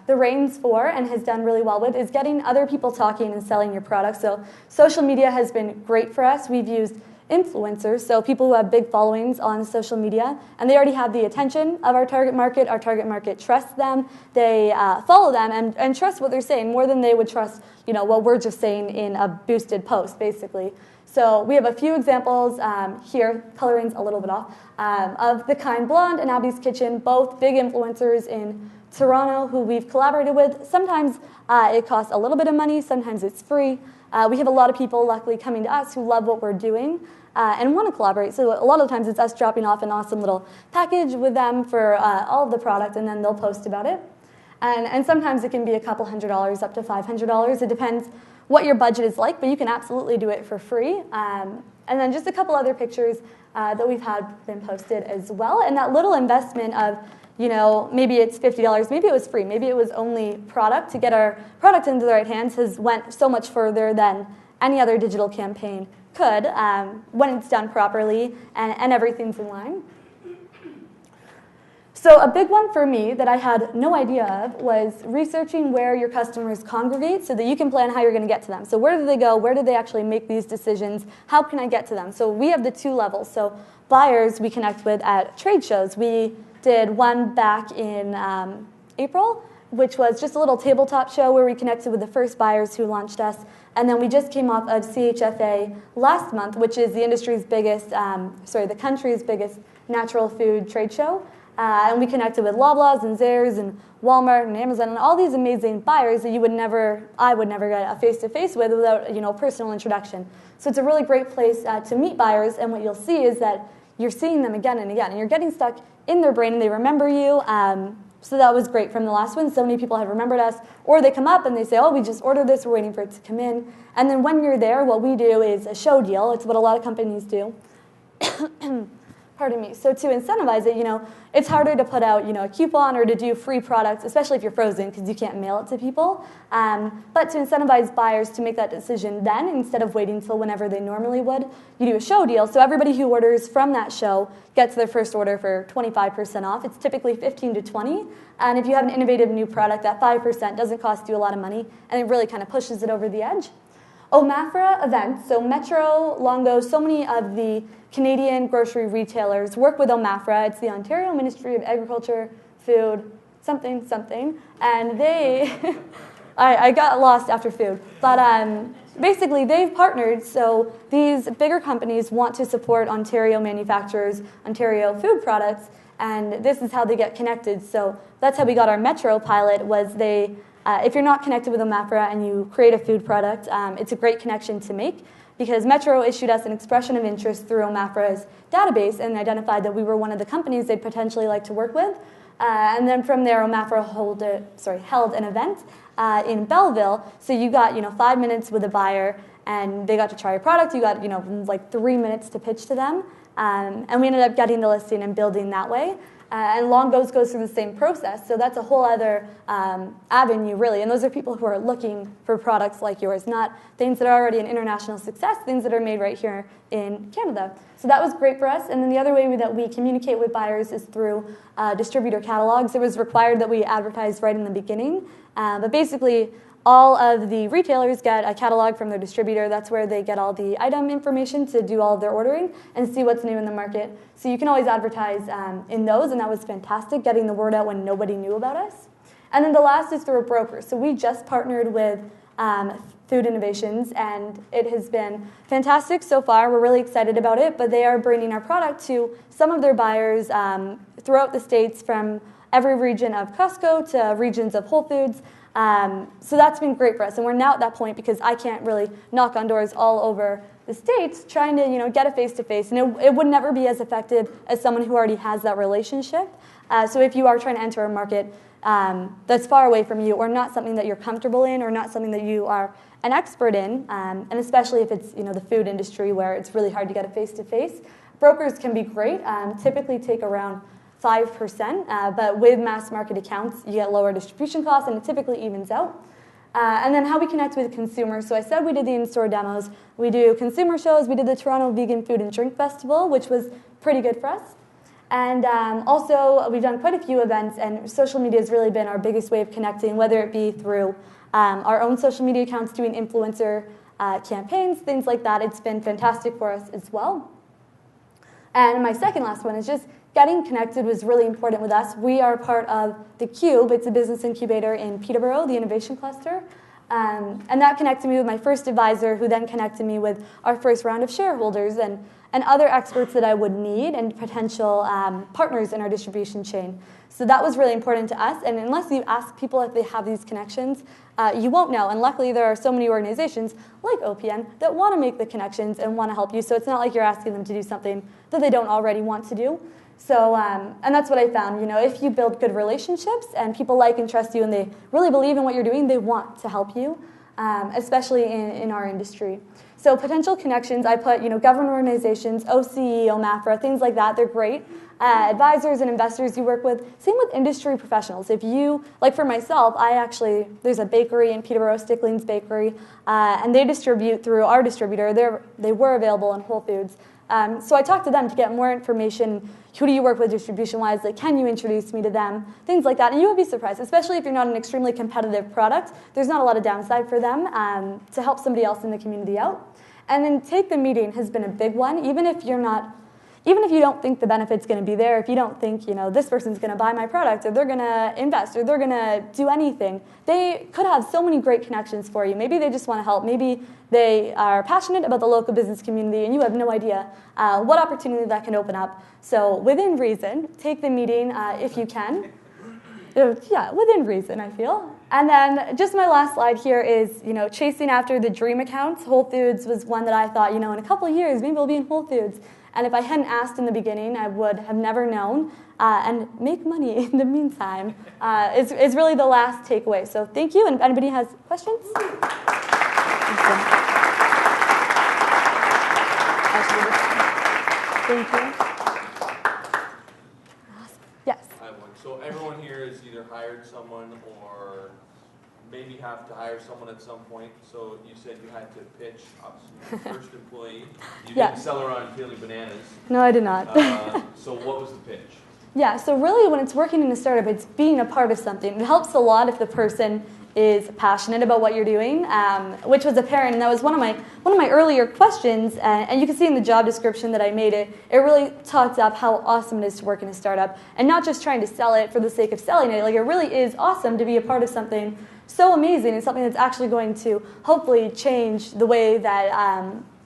the reins for and has done really well with is getting other people talking and selling your products. So social media has been great for us. We've used influencers, so people who have big followings on social media, and they already have the attention of our target market. Our target market trusts them. They follow them and trust what they're saying more than they would trust what we're just saying in a boosted post, basically. So we have a few examples here, coloring's a little bit off, of The Kind Blonde and Abby's Kitchen, both big influencers in Toronto who we've collaborated with. Sometimes it costs a little bit of money, sometimes it's free. we have a lot of people luckily coming to us who love what we're doing and want to collaborate. So a lot of times it's us dropping off an awesome little package with them for all of the product, and then they'll post about it. And sometimes it can be a couple $100 up to $500. It depends what your budget is like, but you can absolutely do it for free. And then just a couple other pictures that we've had been posted as well. And that little investment of, maybe it's $50, maybe it was free, maybe it was only product. To get our product into the right hands has went so much further than any other digital campaign could when it's done properly and everything's in line. So a big one for me that I had no idea of was researching where your customers congregate so that you can plan how you're going to get to them. So where do they go? Where do they actually make these decisions? How can I get to them? So we have the two levels. So buyers we connect with at trade shows. We did one back in April, which was just a little tabletop show where we connected with the first buyers who launched us. And then we just came off of CHFA last month, which is the industry's biggest, the country's biggest natural food trade show. And we connected with Loblaws and Zehrs and Walmart and Amazon and all these amazing buyers that I would never get a face-to-face with without a personal introduction. So it's a really great place to meet buyers, and what you'll see is that you're seeing them again and again, and you're getting stuck in their brain and they remember you. So that was great from the last one. So many people have remembered us, or they come up and they say, oh, we just ordered this, we're waiting for it to come in. And then when you're there, what we do is a show deal. It's what a lot of companies do. Pardon me. So to incentivize it, it's harder to put out, a coupon or to do free products, especially if you're frozen because you can't mail it to people. But to incentivize buyers to make that decision then instead of waiting till whenever they normally would, you do a show deal. So everybody who orders from that show gets their first order for 25% off. It's typically 15 to 20. And if you have an innovative new product, that 5% doesn't cost you a lot of money, and it really kind of pushes it over the edge. OMAFRA events, so Metro, Longo, so many of the Canadian grocery retailers work with OMAFRA. It's the Ontario Ministry of Agriculture, Food, something, and they, I got lost after food, but basically they've partnered, so these bigger companies want to support Ontario manufacturers, Ontario food products, and this is how they get connected. So that's how we got our Metro pilot, was if you're not connected with OMAFRA and you create a food product, it's a great connection to make, because Metro issued us an expression of interest through OMAFRA's database and identified that we were one of the companies they'd potentially like to work with. And then from there, OMAFRA held an event in Belleville. So you got 5 minutes with a buyer, and they got to try your product. You got 3 minutes to pitch to them, and we ended up getting the listing and building that way. And Longo's goes through the same process, so that's a whole other avenue, really. And those are people who are looking for products like yours, not things that are already an international success, things that are made right here in Canada. So that was great for us. And then the other way that we communicate with buyers is through distributor catalogs. It was required that we advertise right in the beginning, but basically all of the retailers get a catalog from their distributor. That's where they get all the item information to do all of their ordering and see what's new in the market. So you can always advertise in those, and that was fantastic, getting the word out when nobody knew about us. And then the last is through a broker. So we just partnered with Food Innovations, and it has been fantastic so far. We're really excited about it, but they are bringing our product to some of their buyers throughout the States, from every region of Costco to regions of Whole Foods. So that's been great for us, and we're now at that point because I can't really knock on doors all over the States trying to get a face-to-face, and it would never be as effective as someone who already has that relationship. So if you are trying to enter a market that's far away from you, or not something that you're comfortable in, or not something that you are an expert in, and especially if it's the food industry where it's really hard to get a face-to-face, brokers can be great. Typically take around 5%, but with mass market accounts, you get lower distribution costs, and it typically evens out. And then how we connect with consumers. So I said we did the in-store demos. We do consumer shows. We did the Toronto Vegan Food and Drink Festival, which was pretty good for us. And also, we've done quite a few events, and social media has really been our biggest way of connecting, whether it be through our own social media accounts, doing influencer campaigns, things like that. It's been fantastic for us as well. And my second last one is just getting connected was really important with us. We are part of the Cube. It's a business incubator in Peterborough, the innovation cluster. And that connected me with my first advisor, who then connected me with our first round of shareholders. And and other experts that I would need and potential partners in our distribution chain. So that was really important to us, and unless you ask people if they have these connections, you won't know. And luckily, there are so many organizations like OPN that want to make the connections and want to help you, so it's not like you're asking them to do something that they don't already want to do. So, and that's what I found. If you build good relationships and people like and trust you and they really believe in what you're doing, they want to help you, especially in our industry. So potential connections, I put, government organizations, OCE, OMAFRA, things like that, they're great. Advisors and investors you work with, same with industry professionals. If you, like for myself, there's a bakery in Peterborough, Stickling's Bakery, and they distribute through our distributor. They were available in Whole Foods. So I talked to them to get more information. Who do you work with distribution-wise? Like, can you introduce me to them? Things like that. And you would be surprised, especially if you're not an extremely competitive product. There's not a lot of downside for them to help somebody else in the community out. And then take the meeting has been a big one. Even if you don't think the benefit's going to be there, if you don't think, this person's going to buy my product, or they're going to invest, or they're going to do anything, they could have so many great connections for you. Maybe they just want to help. Maybe they are passionate about the local business community, and you have no idea what opportunity that can open up. So within reason, take the meeting if you can. Yeah, within reason, I feel. And then just my last slide here is, chasing after the dream accounts. Whole Foods was one that I thought, in a couple of years, maybe I'll be in Whole Foods. And if I hadn't asked in the beginning, I would have never known. And make money in the meantime is really the last takeaway. So thank you. And if anybody has questions? Thank you. Yes. I have one. So everyone here has either hired someone or maybe have to hire someone at some point. So you said you had to pitch up your first employee. You didn't sell her on feeling bananas. No, I did not. So what was the pitch? Yeah, so really when it's working in a startup, it's being a part of something. It helps a lot if the person is passionate about what you're doing, which was apparent, and that was one of my earlier questions, and you can see in the job description that I made it really talked up how awesome it is to work in a startup, and not just trying to sell it for the sake of selling it. Like, it really is awesome to be a part of something so amazing and something that's actually going to hopefully change the way that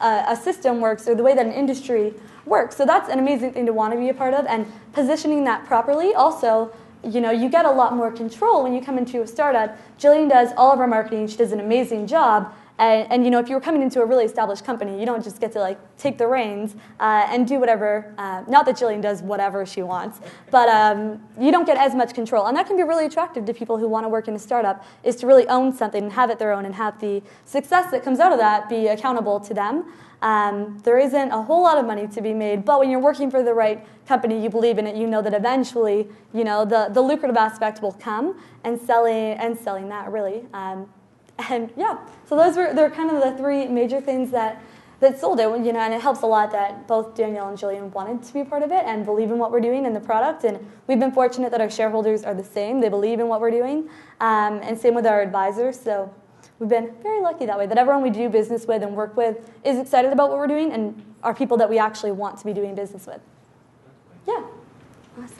a system works or the way that an industry works. So that's an amazing thing to want to be a part of, and positioning that properly. Also, you get a lot more control when you come into a startup. Jillian does all of our marketing. She does an amazing job. And if you're coming into a really established company, you don't just get to take the reins and do whatever. Not that Jillian does whatever she wants, but you don't get as much control. And that can be really attractive to people who want to work in a startup, is to really own something and have it their own and have the success that comes out of that be accountable to them. There isn't a whole lot of money to be made, but when you're working for the right company, you believe in it, you know that eventually, the lucrative aspect will come, and selling that really. And yeah, so they're kind of the three major things that sold it, and it helps a lot that both Danielle and Jillian wanted to be a part of it and believe in what we're doing and the product, and we've been fortunate that our shareholders are the same. They believe in what we're doing, and same with our advisors, so we've been very lucky that way, that everyone we do business with and work with is excited about what we're doing and are people that we actually want to be doing business with. Yeah. Awesome.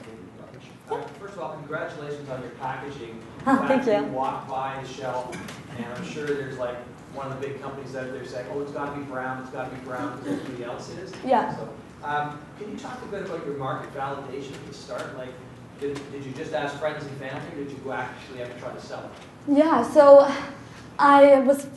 First of all, congratulations on your packaging. Thank you. You walk by the shelf, and I'm sure there's one of the big companies out there saying, "Oh, it's got to be brown. It's got to be brown," because everybody else is. Yeah. So, can you talk a bit about your market validation at the start? Did you just ask friends and family, or did you actually have to try to sell it? Yeah. So I was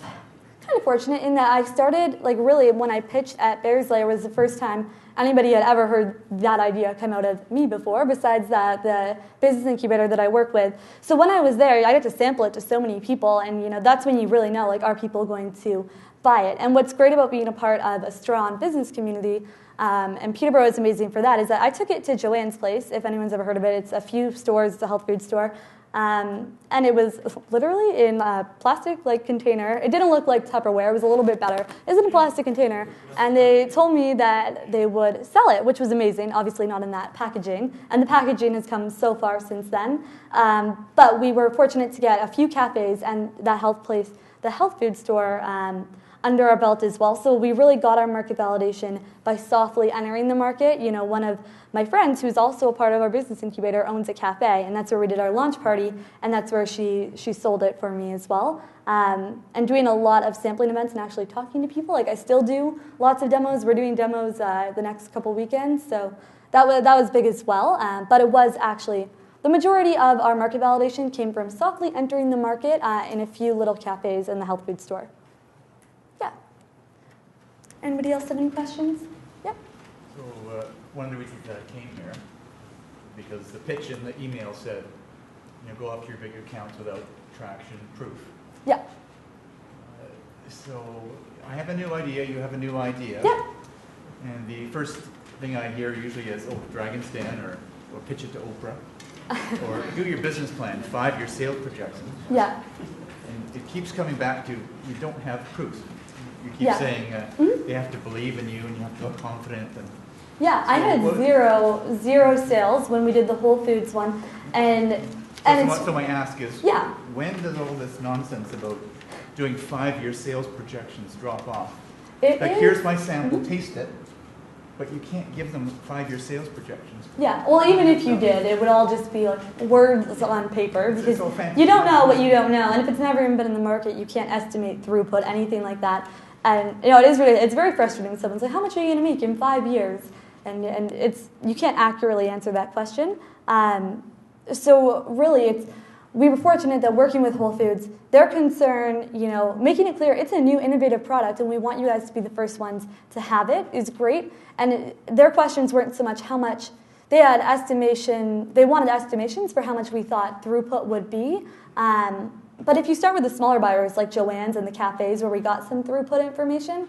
kind of fortunate in that I started really when I pitched at Bearslayer was the first time anybody had ever heard that idea come out of me before, besides the business incubator that I work with. So when I was there, I got to sample it to so many people, and that's when you really know, are people going to buy it? And what's great about being a part of a strong business community, and Peterborough is amazing for that, is that I took it to Joanne's Place, if anyone's ever heard of it. It's a few stores, it's a health food store. And it was literally in a plastic container. It didn't look like Tupperware. It was a little bit better. It was in a plastic container. And they told me that they would sell it, which was amazing. Obviously not in that packaging. And the packaging has come so far since then. But we were fortunate to get a few cafes and that health place, the health food store, under our belt as well. So we really got our market validation by softly entering the market. One of my friends, who's also a part of our business incubator, owns a cafe, and that's where we did our launch party, and that's where she sold it for me as well. And doing a lot of sampling events and actually talking to people. Like I still do lots of demos. We're doing demos the next couple weekends, so that was big as well. But it was actually the majority of our market validation came from softly entering the market in a few little cafes in the health food store. Yeah. Anybody else have any questions? Yep. So one of the reasons that I came here, because the pitch in the email said, go up to your big accounts without traction proof. Yeah. So I have a new idea, you have a new idea. Yeah. And the first thing I hear usually is, Dragon's Den, or pitch it to Oprah. Or do your business plan, 5-year sales projections. Yeah. And it keeps coming back to, you don't have proof. You keep Yeah. saying they have to believe in you and you have to feel confident. And yeah, I had zero sales when we did the Whole Foods one. So my ask is, yeah. When does all this nonsense about doing 5-year sales projections drop off? Here's my sample, taste it, but you can't give them 5-year sales projections. Yeah, well, even if you did, it would all just be like words on paper, because you don't know what you don't know, and if it's never even been in the market, you can't estimate throughput, anything like that. And it's very frustrating when someone's like, how much are you going to make in 5 years? And you can't accurately answer that question. So really, we were fortunate that working with Whole Foods, their concern, making it clear it's a new innovative product and we want you guys to be the first ones to have it is great. And their questions weren't so much how much, they wanted estimations for how much we thought throughput would be. But if you start with the smaller buyers like Joann's and the cafes where we got some throughput information,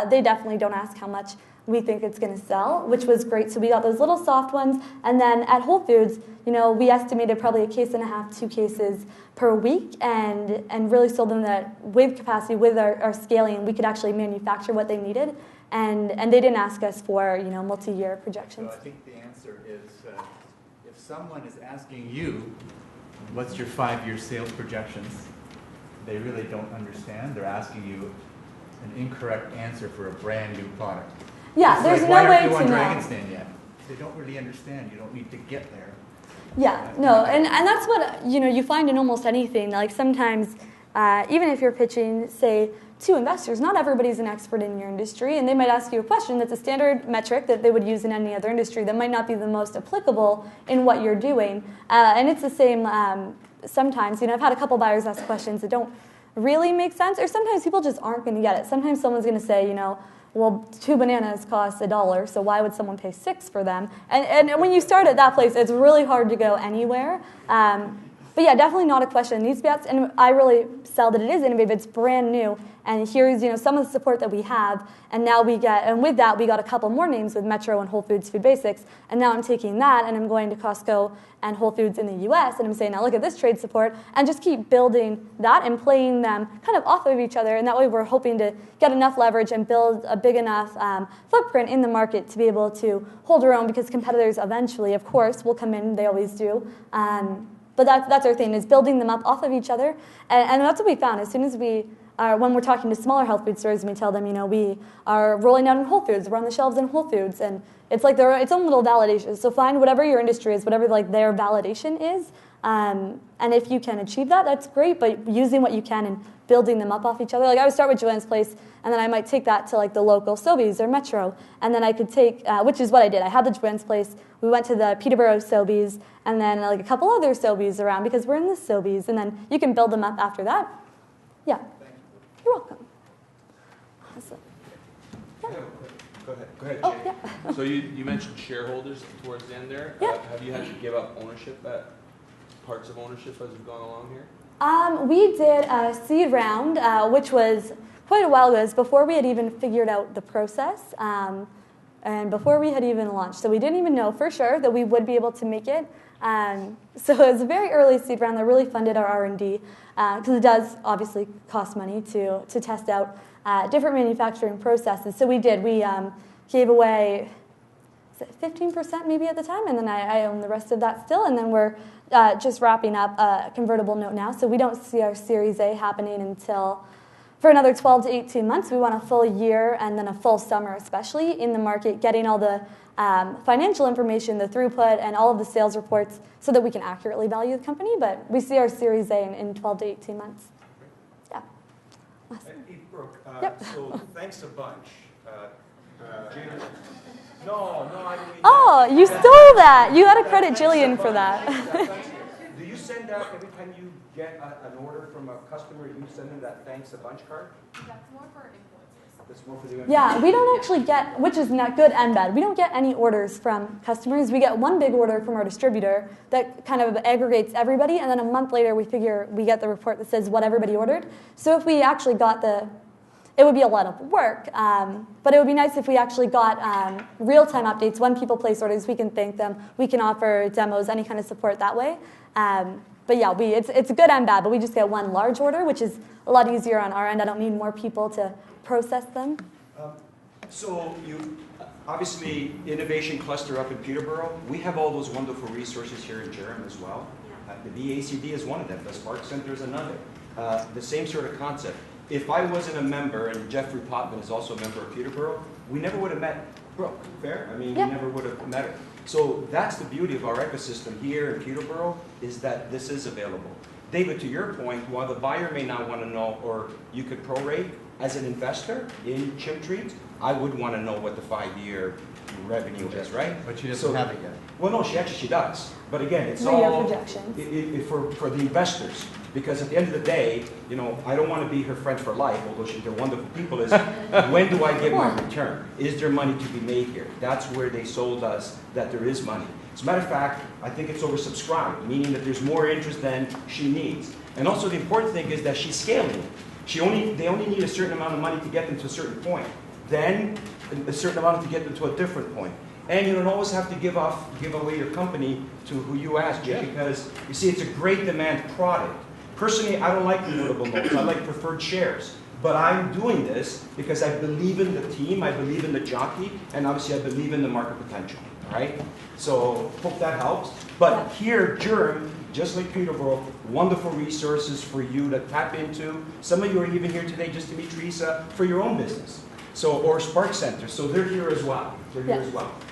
they definitely don't ask how much we think it's going to sell, which was great. So we got those little soft ones. And then at Whole Foods, we estimated probably 1.5 2 cases per week and really sold them that with capacity, with our scaling, we could actually manufacture what they needed. And they didn't ask us for, multi-year projections. So I think the answer is if someone is asking you, what's your 5-year sales projections, they really don't understand. They're asking you an incorrect answer for a brand new product. Yeah, it's there's like, no why way aren't you to on know. Dragon's Den yet? They don't really understand. You don't need to get there. Yeah, no, and that's what, you find in almost anything. Like sometimes, even if you're pitching, say, to investors, not everybody's an expert in your industry, and they might ask you a question that's a standard metric that they would use in any other industry that might not be the most applicable in what you're doing. And it's the same sometimes. I've had a couple buyers ask questions that don't really make sense, or sometimes people just aren't going to get it. Sometimes someone's going to say, well, 2 bananas cost $1, so why would someone pay 6 for them? And when you start at that place, it's really hard to go anywhere. But yeah, definitely not a question that needs to be asked. And I really sell that it is innovative, it's brand new. And here's some of the support that we have. And now with that, we got a couple more names with Metro and Whole Foods Food Basics. And now I'm taking that and I'm going to Costco and Whole Foods in the US. And I'm saying, now look at this trade support. And just keep building that and playing them kind of off of each other. And that way we're hoping to get enough leverage and build a big enough footprint in the market to be able to hold our own, because competitors eventually, of course, will come in. They always do. But that's our thing, is building them up off of each other. And that's what we found. As soon as when we're talking to smaller health food stores, and we tell them, we are rolling out in Whole Foods, we're on the shelves in Whole Foods, and it's like its own little validation. So find whatever your industry is, whatever their validation is, and if you can achieve that, that's great. But using what you can and building them up off each other. Like I would start with Joanne's Place, and then I might take that to the local Sobeys or Metro, and then I could take, which is what I did. I had the Joanne's Place. We went to the Peterborough Sobeys, and then a couple other Sobeys around, because we're in the Sobeys, and then you can build them up after that. Yeah. You're welcome. Awesome. Yeah. Go ahead, Oh, Jay. yeah. So you mentioned shareholders towards the end there. Yeah. Have you had to give up ownership, parts of ownership as you've gone along here? We did a seed round, which was quite a while ago. It was before we had even figured out the process, and before we had even launched. So we didn't even know for sure that we would be able to make it. So it was a very early seed round that really funded our R&D, because it does obviously cost money to test out different manufacturing processes. So we did. We gave away 15% maybe at the time, and then I own the rest of that still. And then we're just wrapping up a convertible note now. So we don't see our Series A happening until for another 12 to 18 months. We want a full year and then a full summer, especially in the market, getting all the financial information, the throughput, and all of the sales reports so that we can accurately value the company. But we see our Series A in 12 to 18 months. Yeah. Awesome. Hey, Brooke, Yep. so thanks a bunch. No, I didn't mean Oh, you stole that. You got to credit Jillian for that. Do you send out, every time you get an order from a customer, you send them that thanks a bunch card? That's more for influencers. That's more for the Yeah, we don't actually get, which is not good and bad, we don't get any orders from customers. We get one big order from our distributor that kind of aggregates everybody, and then a month later we get the report that says what everybody ordered. So if we actually got it would be a lot of work, but it would be nice if we actually got real-time updates. When people place orders, we can thank them. We can offer demos, any kind of support that way. But yeah, it's good and bad, but we just get one large order, which is a lot easier on our end. I don't need more people to process them. So you, obviously, Innovation Cluster up in Peterborough, we have all those wonderful resources here in Durham as well. The BACD is one of them. The Spark Center is another. The same sort of concept. If I wasn't a member, and Jeffrey Potman is also a member of Peterborough, we never would have met Brooke, fair? I mean, Yeah. we never would have met her. So that's the beauty of our ecosystem here in Peterborough, is that this is available. David, to your point, while the buyer may not want to know, or you could prorate, as an investor in Chimp Treats, I would want to know what the 5-year revenue is, right? But she doesn't have it yet. Well, no, she does. But again, it's We have all projections. for the investors. Because at the end of the day, I don't want to be her friend for life, although they're wonderful people, is when do I get my return? Is there money to be made here? That's where they sold us that there is money. As a matter of fact, I think it's oversubscribed, meaning that there's more interest than she needs. And also the important thing is that she's scaling. They only need a certain amount of money to get them to a certain point. Then a certain amount to get them to a different point. And you don't always have to give away your company to who you ask, Jay, because you see it's a great demand product. Personally, I don't like convertible notes. I like preferred shares. But I'm doing this because I believe in the team, I believe in the jockey, and obviously I believe in the market potential, right? So hope that helps. But here, Durham, just like Peterborough, wonderful resources for you to tap into. Some of you are even here today just to meet Teresa for your own business. Or Spark Center, so they're here as well.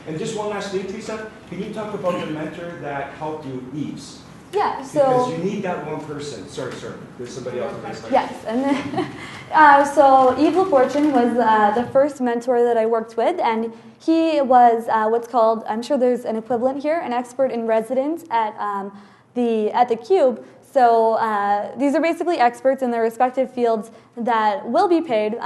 And just one last thing, Teresa, can you talk about the mentor that helped you, Eves? Yeah, so... Because you need that one person. Sorry, there's somebody else. Yes, and then, so Yves LaFortune was the first mentor that I worked with, and he was what's called, I'm sure there's an equivalent here, an expert in residence at the Cube. So these are basically experts in their respective fields that will be paid.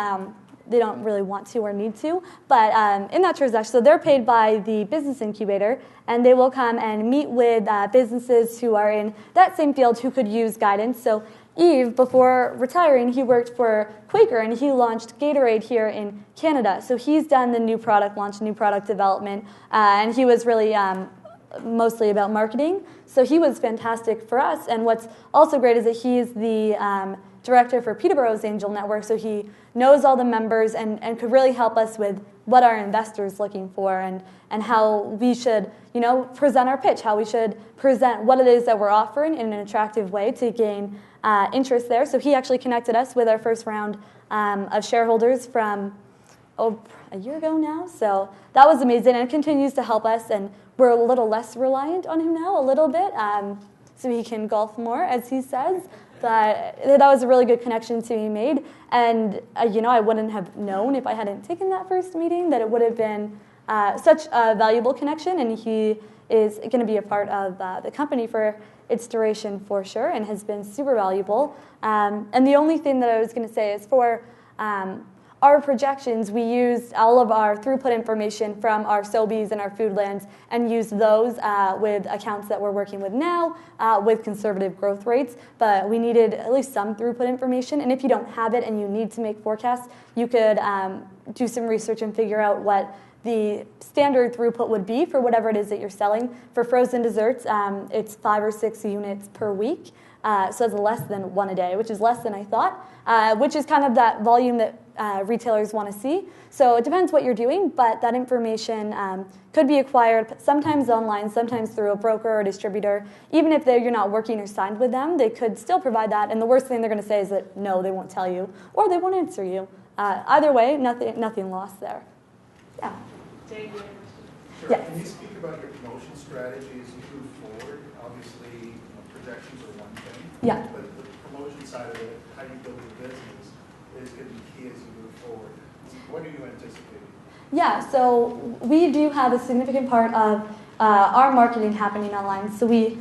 They don't really want to or need to, but in that transaction, so they're paid by the business incubator, and they will come and meet with businesses who are in that same field who could use guidance. So Yves, before retiring, he worked for Quaker, and he launched Gatorade here in Canada. So he's done the new product launch, new product development, and he was really mostly about marketing. So he was fantastic for us, and what's also great is that he's the director for Peterborough's Angel Network, so he knows all the members and could really help us with what our investors looking for and how we should, present our pitch, how we should present what it is that we're offering in an attractive way to gain interest there. So he actually connected us with our first round of shareholders from a year ago now. So that was amazing, and it continues to help us, and we're a little less reliant on him now, a little bit, so he can golf more, as he says. But that was a really good connection to be made. And, I wouldn't have known if I hadn't taken that first meeting that it would have been such a valuable connection. And he is going to be a part of the company for its duration for sure and has been super valuable. And the only thing that I was going to say is for our projections, we used all of our throughput information from our Sobeys and our Foodlands and used those with accounts that we're working with now with conservative growth rates. But we needed at least some throughput information. And if you don't have it and you need to make forecasts, you could do some research and figure out what the standard throughput would be for whatever it is that you're selling. For frozen desserts, it's 5 or 6 units per week. So it's less than one a day, which is less than I thought, which is kind of that volume that retailers want to see. So it depends what you're doing, but that information could be acquired sometimes online, sometimes through a broker or a distributor. Even if you're not working or signed with them, they could still provide that. And the worst thing they're going to say is that no, they won't tell you, or they won't answer you. Either way, nothing lost there. Yeah. Dave, you have a question? Sure. Yes. Can you speak about your promotion strategy as you move forward? Obviously, projections are one thing. Yeah. But the promotion side of it, how you build your business, is going to be key as you move forward. What are you anticipating? Yeah, so we do have a significant part of our marketing happening online. So we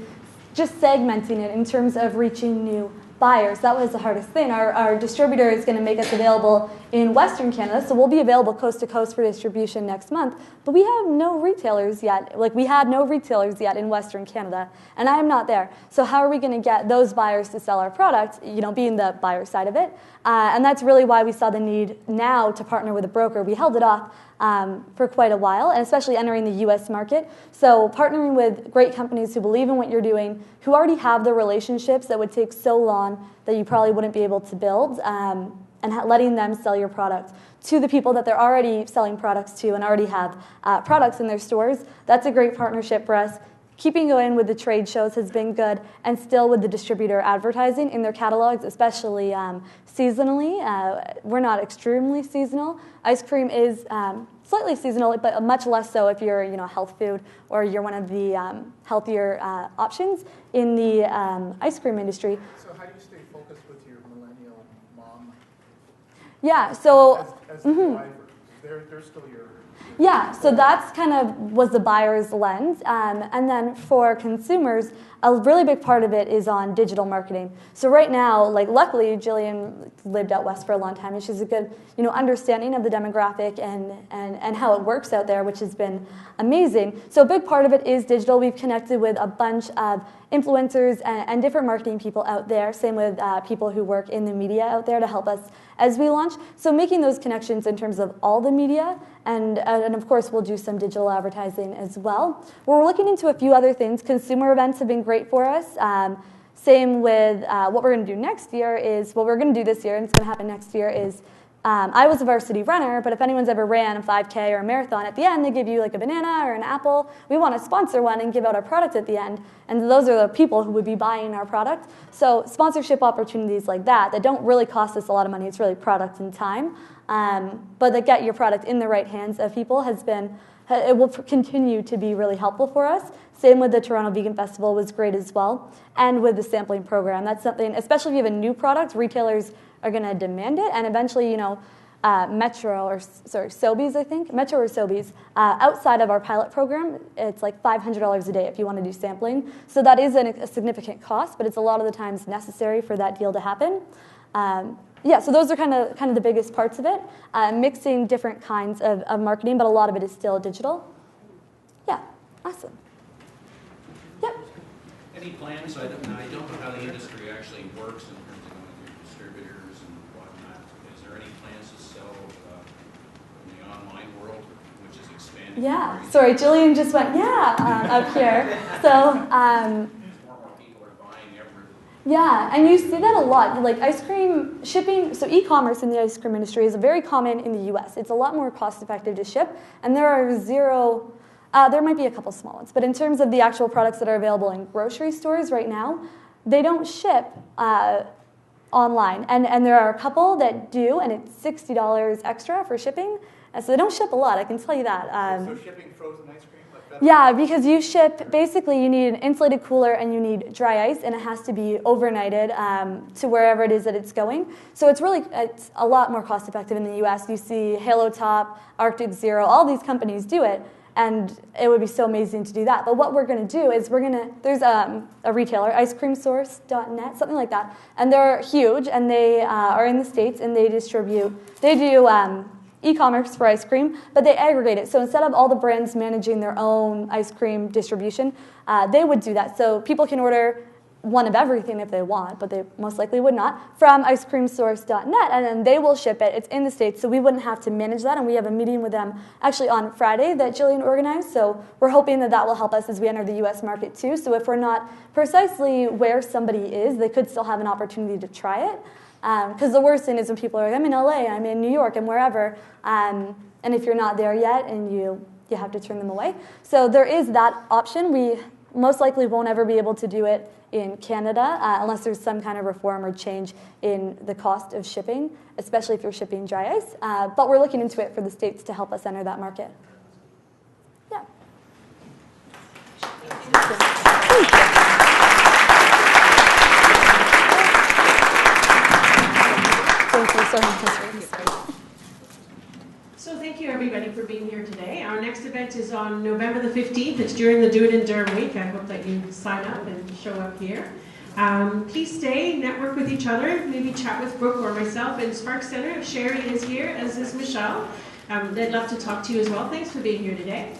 just segmenting it in terms of reaching new buyers. That was the hardest thing. Our distributor is going to make us available in Western Canada, so we'll be available coast to coast for distribution next month. But we have no retailers yet. Like, we had no retailers yet in Western Canada, and I am not there. So how are we going to get those buyers to sell our product, being the buyer side of it? And that's really why we saw the need now to partner with a broker. We held it off for quite a while, and especially entering the U.S. market. So partnering with great companies who believe in what you're doing, who already have the relationships that would take so long that you probably wouldn't be able to build, and letting them sell your product to the people that they're already selling products to and already have products in their stores. That's a great partnership for us. Keeping going with the trade shows has been good, and still with the distributor advertising in their catalogs, especially seasonally. We're not extremely seasonal. Ice cream is slightly seasonal, but much less so if you're health food or you're one of the healthier options in the ice cream industry. So how do you stay focused with your millennial mom? Yeah, so As the driver, they're still your... Yeah, so that's kind of was the buyer's lens. And then for consumers, a really big part of it is on digital marketing. So right now, luckily, Jillian lived out west for a long time, and she's a good, understanding of the demographic and how it works out there, which has been amazing. So a big part of it is digital. We've connected with a bunch of influencers and different marketing people out there, same with people who work in the media out there to help us as we launch. So making those connections in terms of all the media, and of course we'll do some digital advertising as well. We're looking into a few other things. Consumer events have been great for us. Same with what we're going to do next year is, what we're going to do this year, and it's going to happen next year, is I was a varsity runner, but if anyone's ever ran a 5K or a marathon, at the end they give you a banana or an apple. We want to sponsor one and give out our product at the end, and those are the people who would be buying our product. So sponsorship opportunities like that don't really cost us a lot of money. It's really product and time, but that get your product in the right hands of people it will continue to be really helpful for us. Same with the Toronto Vegan Festival was great as well, and with the sampling program. That's something, especially if you have a new product, retailers are going to demand it, and eventually, Metro or Sobeys, I think, Metro or Sobeys, outside of our pilot program, it's like $500 a day if you want to do sampling. So that is a significant cost, but it's a lot of the times necessary for that deal to happen. Yeah, so those are kind of the biggest parts of it, mixing different kinds of marketing, but a lot of it is still digital. Yeah, awesome. Yep. Any plans? I don't know how the industry actually works in terms of with your distributors and whatnot. Is there any plans to sell in the online world, which is expanding? Yeah, sorry, Jillian just went, up here. So, more and more people are buying everything. yeah, and you see that a lot. Ice cream shipping, so e-commerce in the ice cream industry is very common in the US. It's a lot more cost effective to ship, and there might be a couple small ones, but in terms of the actual products that are available in grocery stores right now, they don't ship online. And there are a couple that do, and it's $60 extra for shipping. So they don't ship a lot, I can tell you that. So shipping frozen ice cream? Yeah, because you need an insulated cooler and you need dry ice, and it has to be overnighted to wherever it is that it's going. So it's a lot more cost effective in the US. You see Halo Top, Arctic Zero, all these companies do it, and it would be so amazing to do that. But what we're going to do is there's a retailer, iceCreamSource.net, something like that, and they're huge, and they are in the States, and they do e-commerce for ice cream, but they aggregate it. So instead of all the brands managing their own ice cream distribution, they would do that. So people can order one of everything if they want, but they most likely would not, from icecreamsource.net, and then they will ship it. It's in the States, so we wouldn't have to manage that, and we have a meeting with them actually on Friday that Jillian organized, so we're hoping that will help us as we enter the U.S. market too. So if we're not precisely where somebody is, they could still have an opportunity to try it. Because the worst thing is when people are like, I'm in LA, I'm in New York, I'm wherever. And if you're not there yet and you have to turn them away. So there is that option. We most likely won't ever be able to do it in Canada unless there's some kind of reform or change in the cost of shipping, especially if you're shipping dry ice. But we're looking into it for the states to help us enter that market. Yeah. Thank you so much. So thank you everybody for being here today. Our next event is on November the 15th. It's during the Do It in Durham week. I hope that you sign up and show up here. Please stay, network with each other, maybe chat with Brooke or myself in Spark Center. Sherry is here, as is Michelle. They'd love to talk to you as well. Thanks for being here today.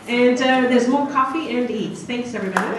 And there's more coffee and eats. Thanks everybody.